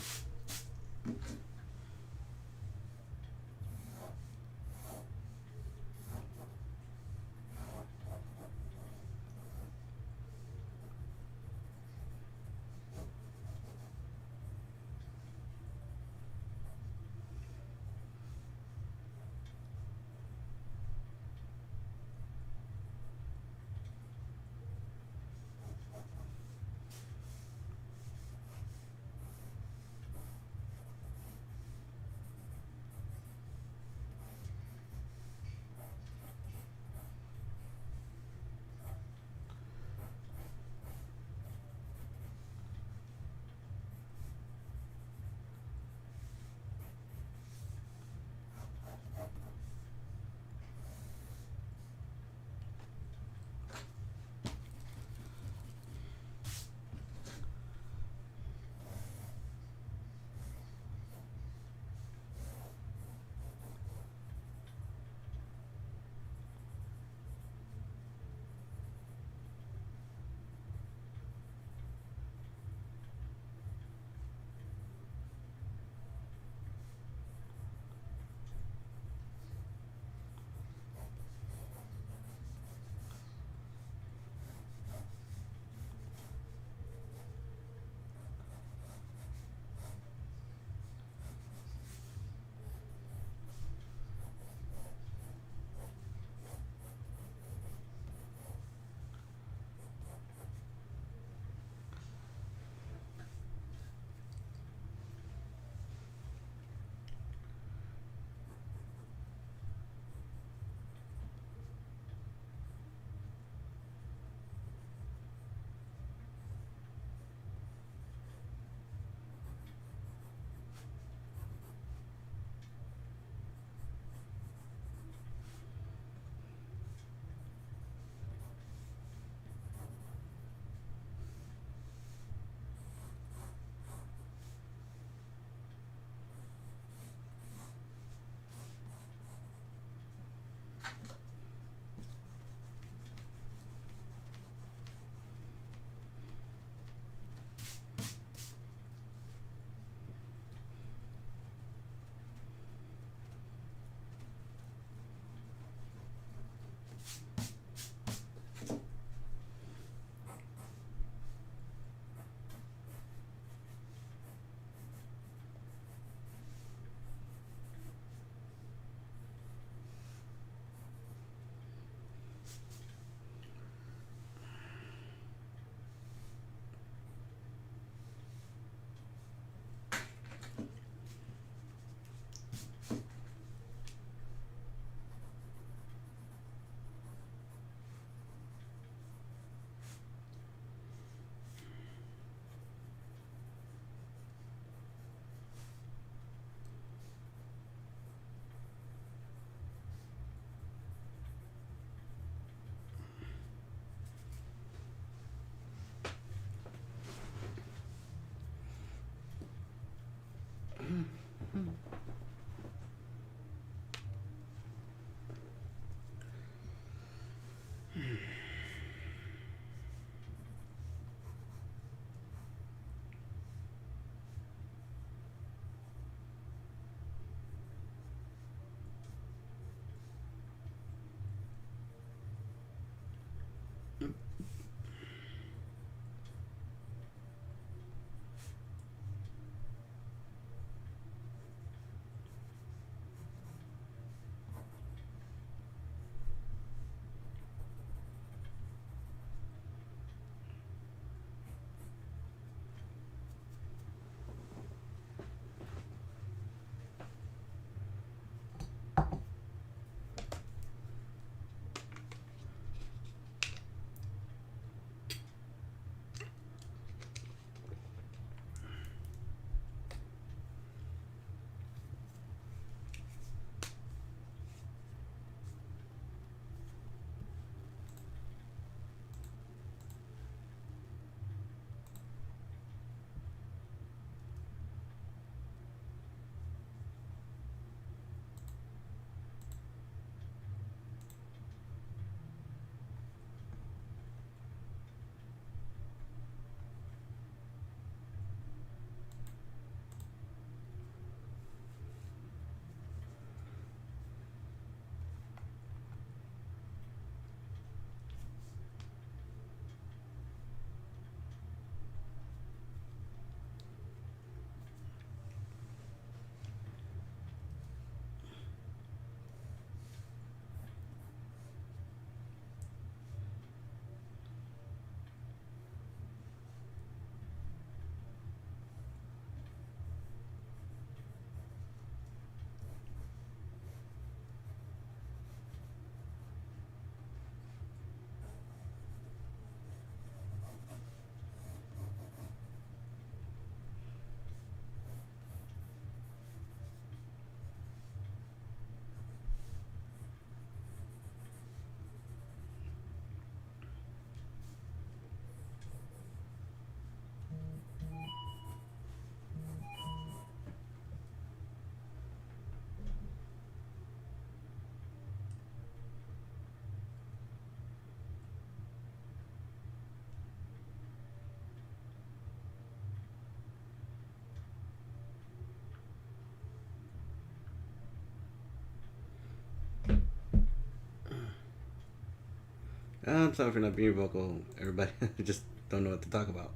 I'm sorry for not being vocal, everybody. I just don't know what to talk about.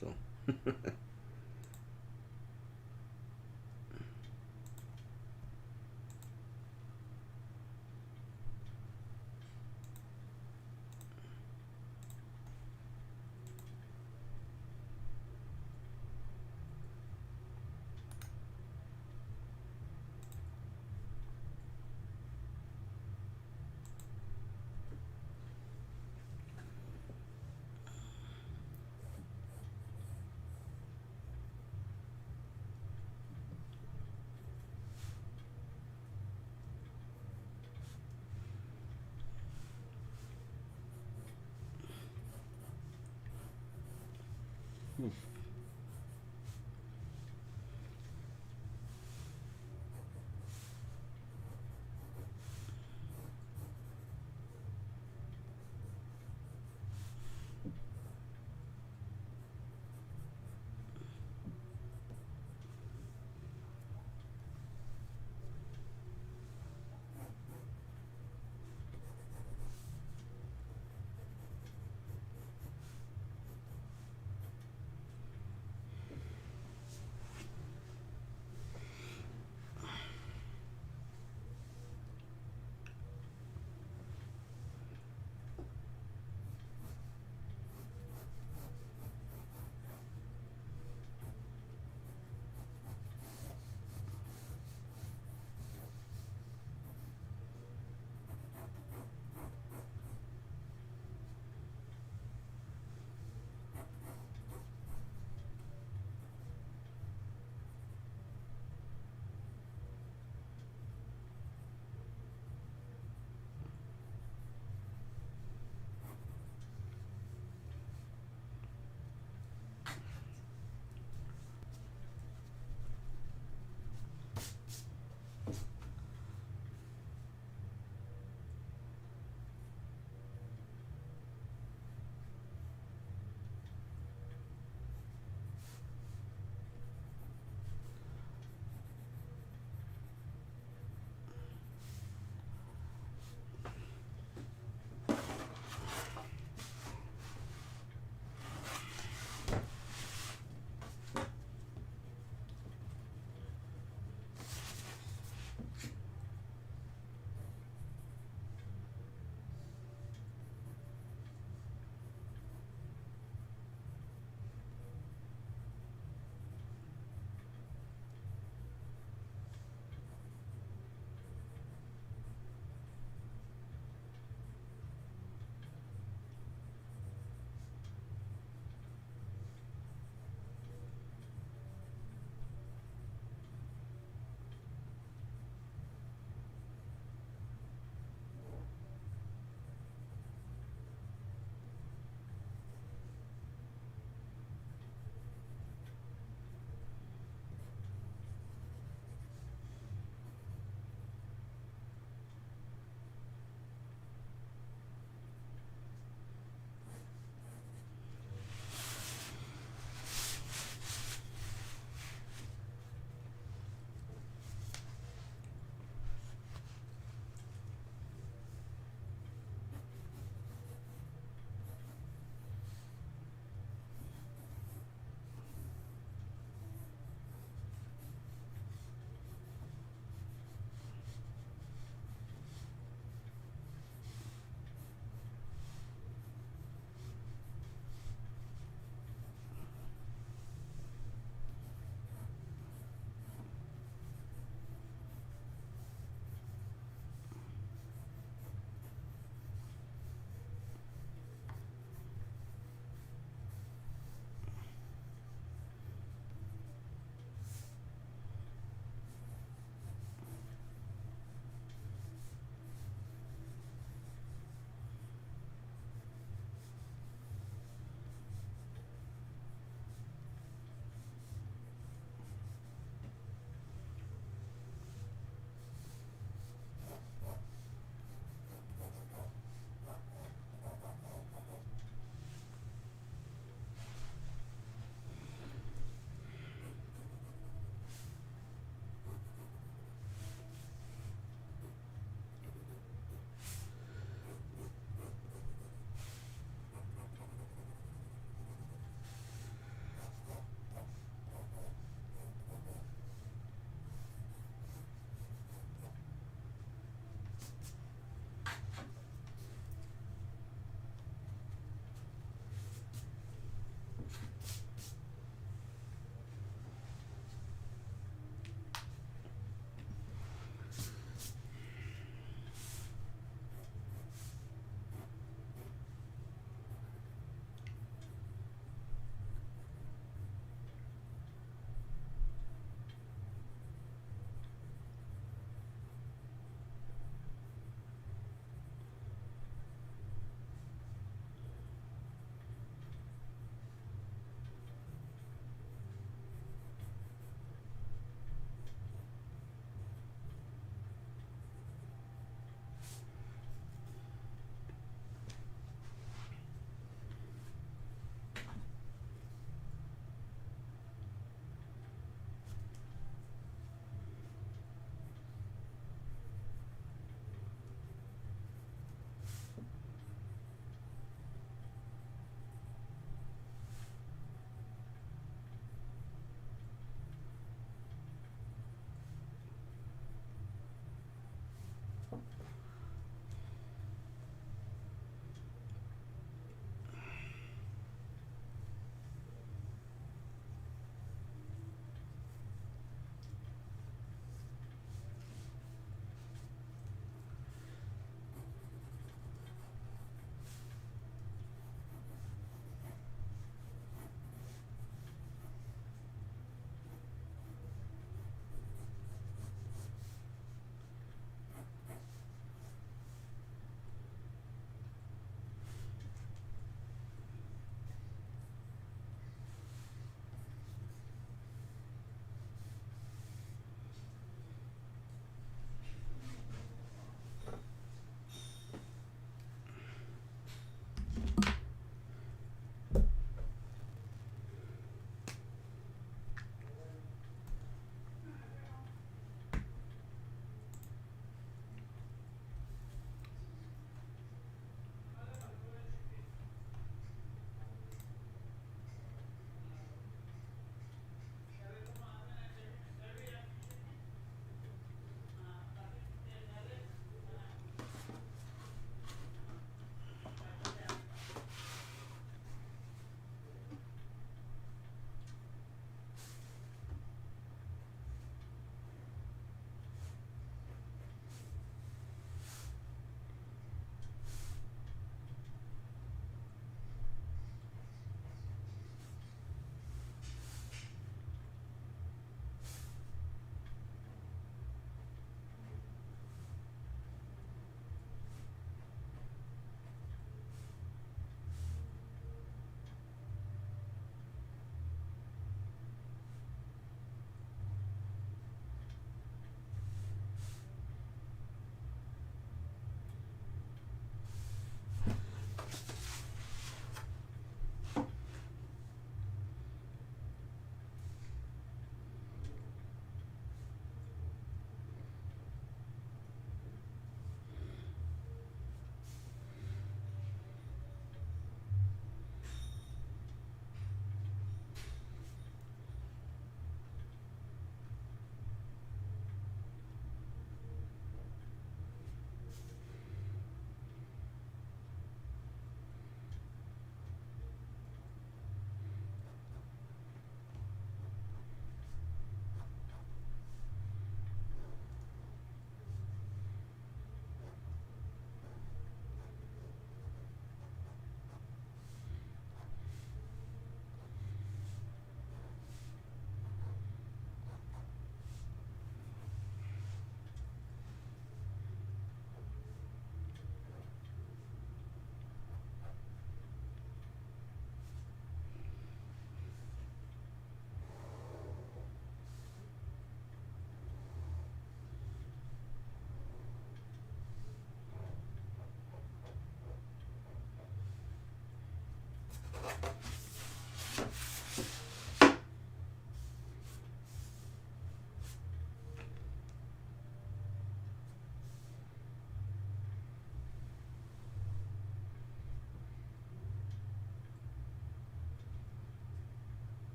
So.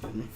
Excuse me.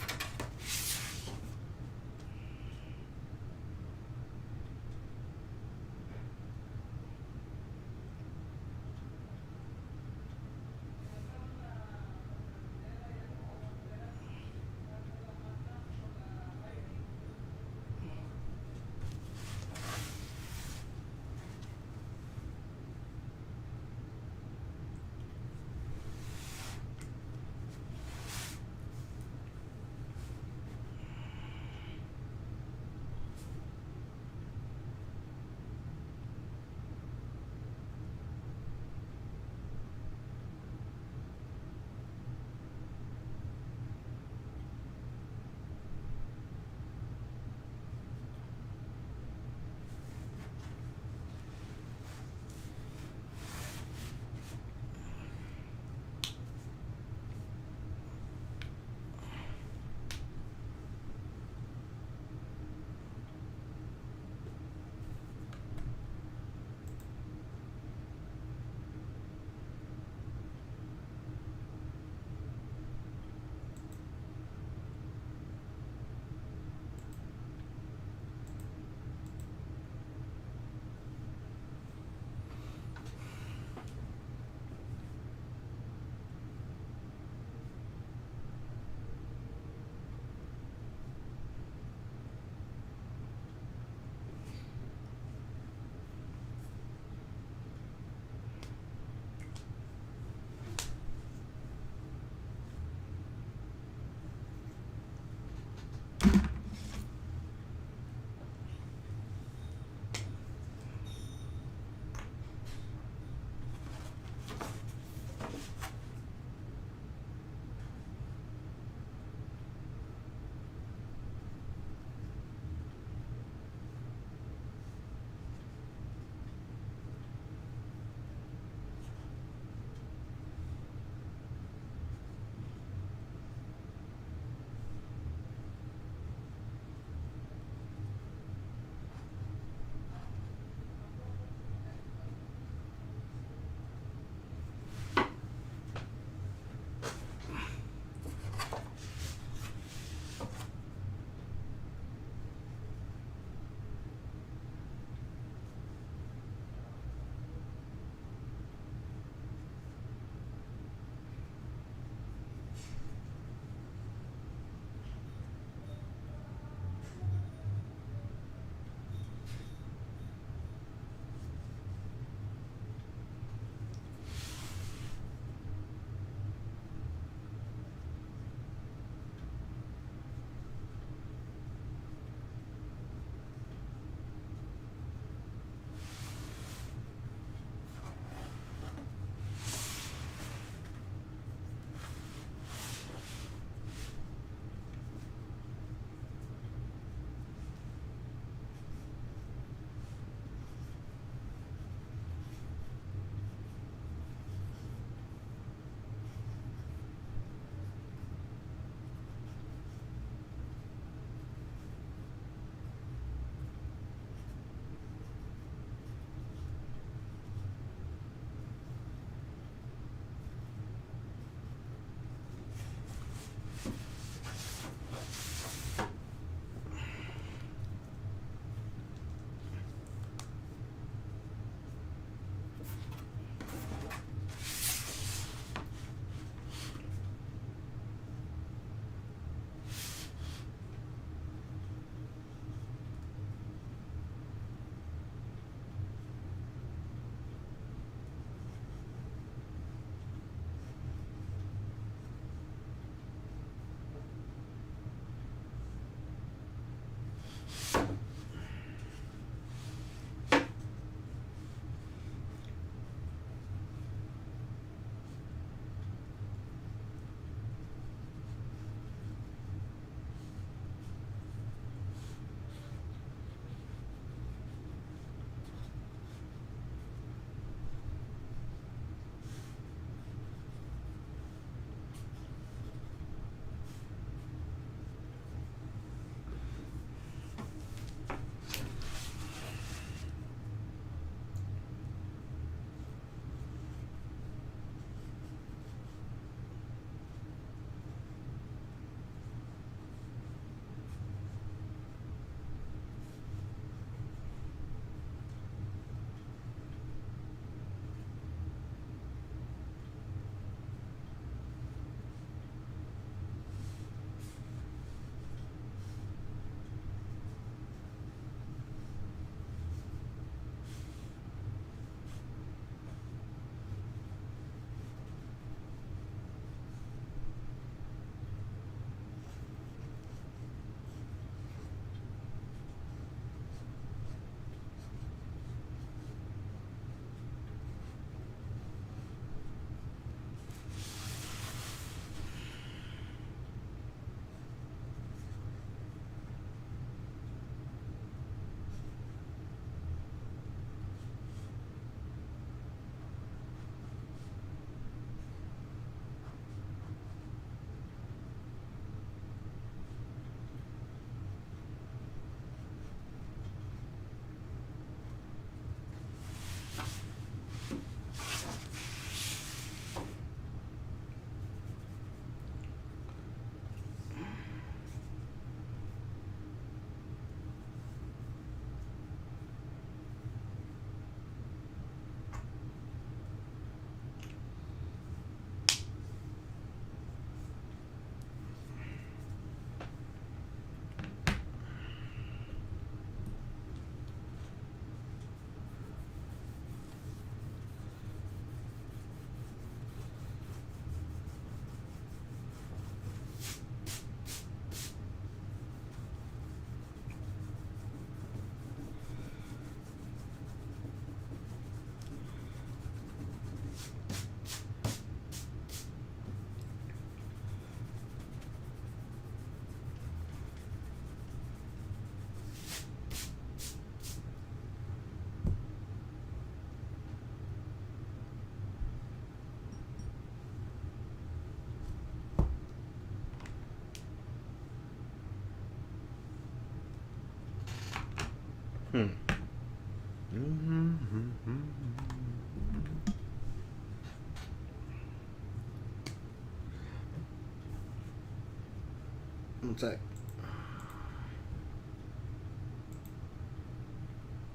One sec.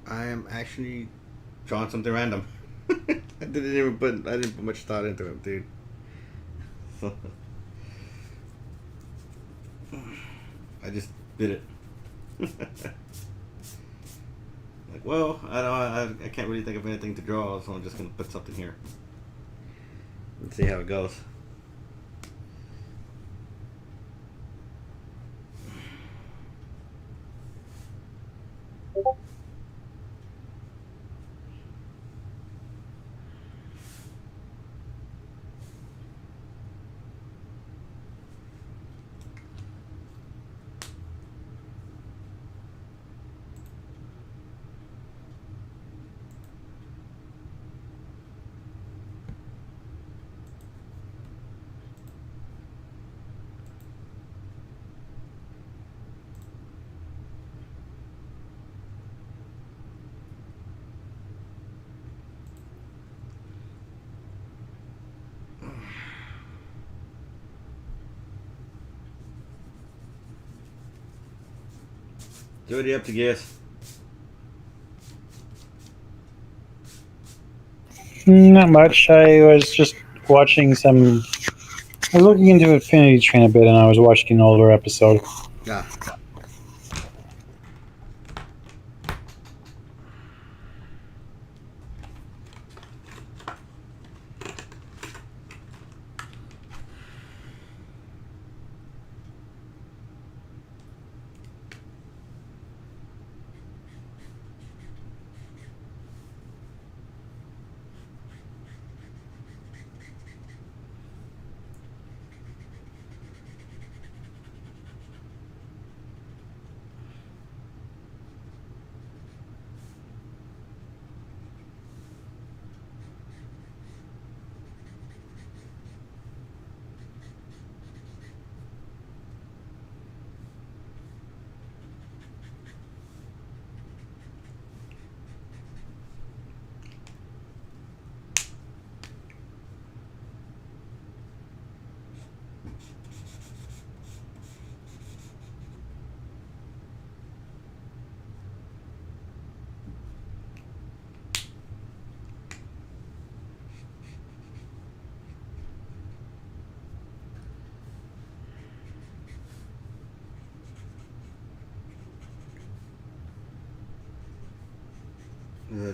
I am actually drawing something random. I didn't put much thought into it, dude. So, I just did it. Like, well, I can't really think of anything to draw, so I'm just gonna put something here. Let's see how it goes. So what are you up to, guess? Not much. I was just watching some. I was looking into Infinity Train a bit, and I was watching an older episode. Yeah.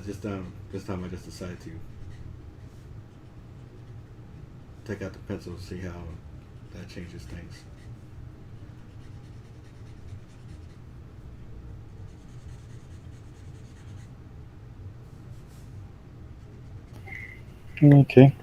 This time I just decided to take out the pencil, see how that changes things. Okay.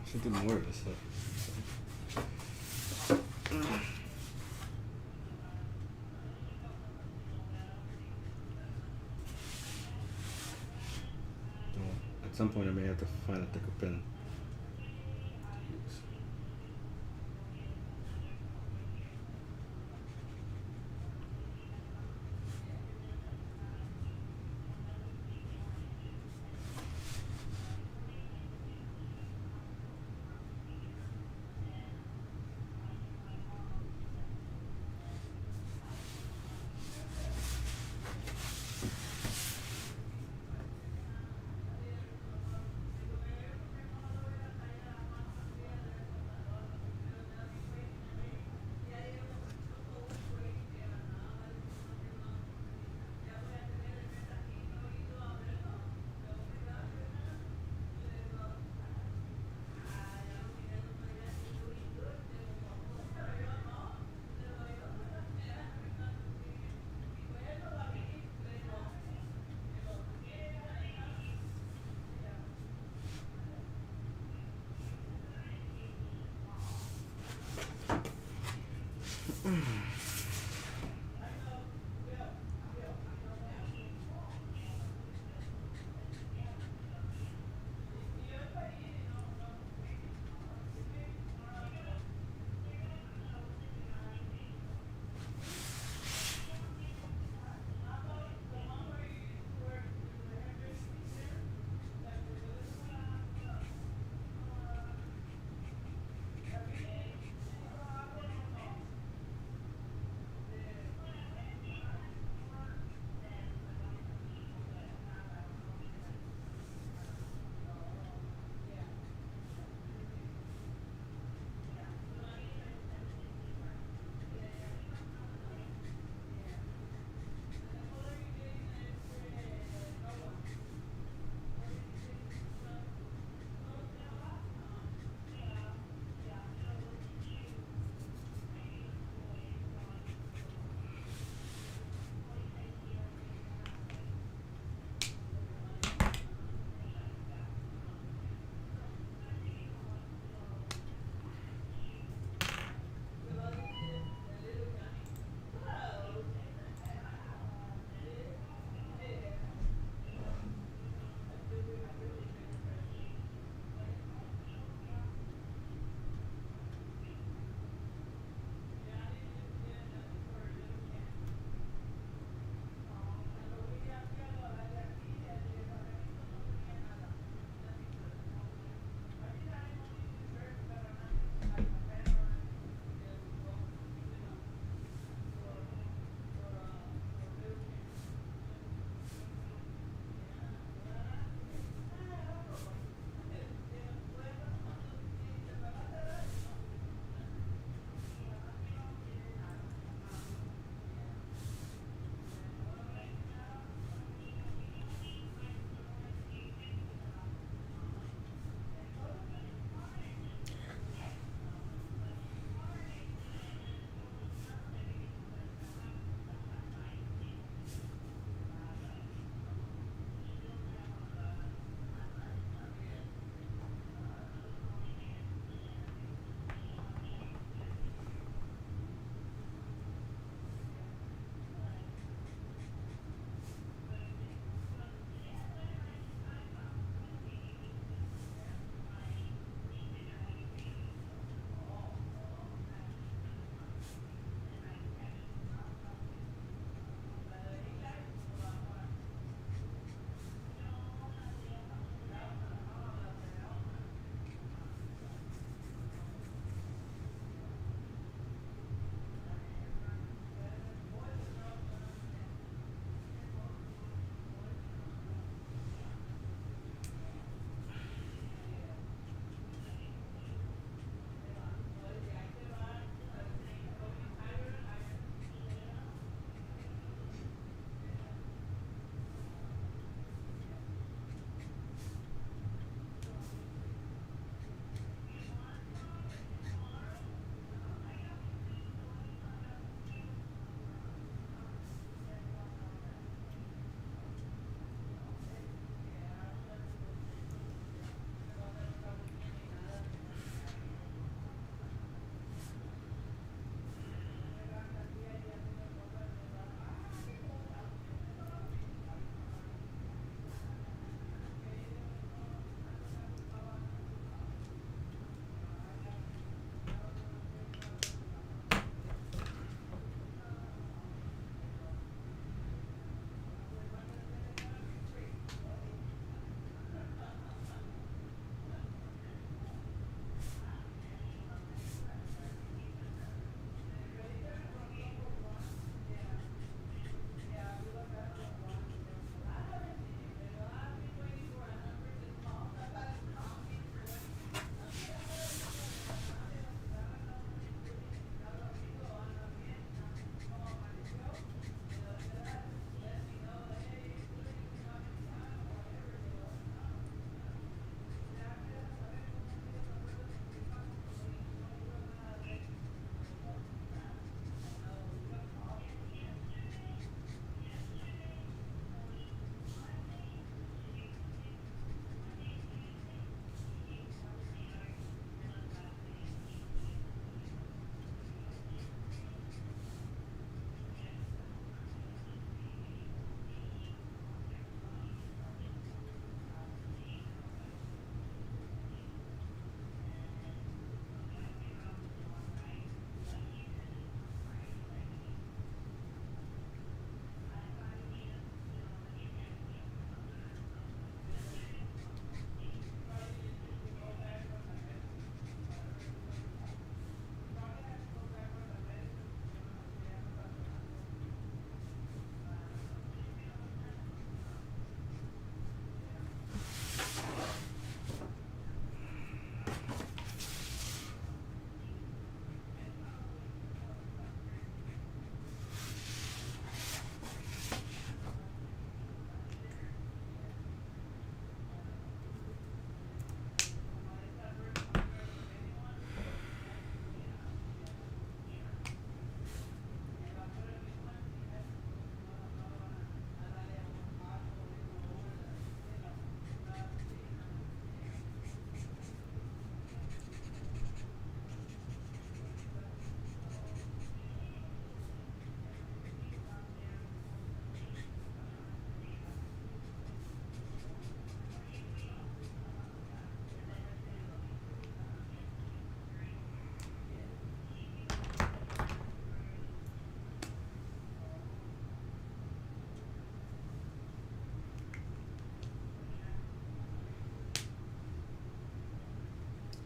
Should do more of this stuff. At some point, I may have to find a thicker pen.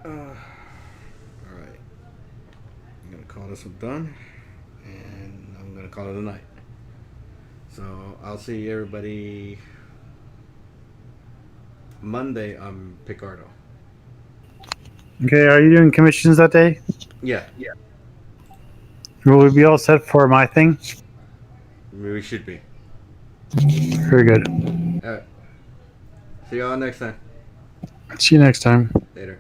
All right. I'm gonna call this one done, and I'm gonna call it a night. So I'll see everybody Monday on Picardo. Okay, are you doing commissions that day? Yeah, Will we be all set for my thing? we should be. Very good. All right. See y'all next time. See you next time. Later.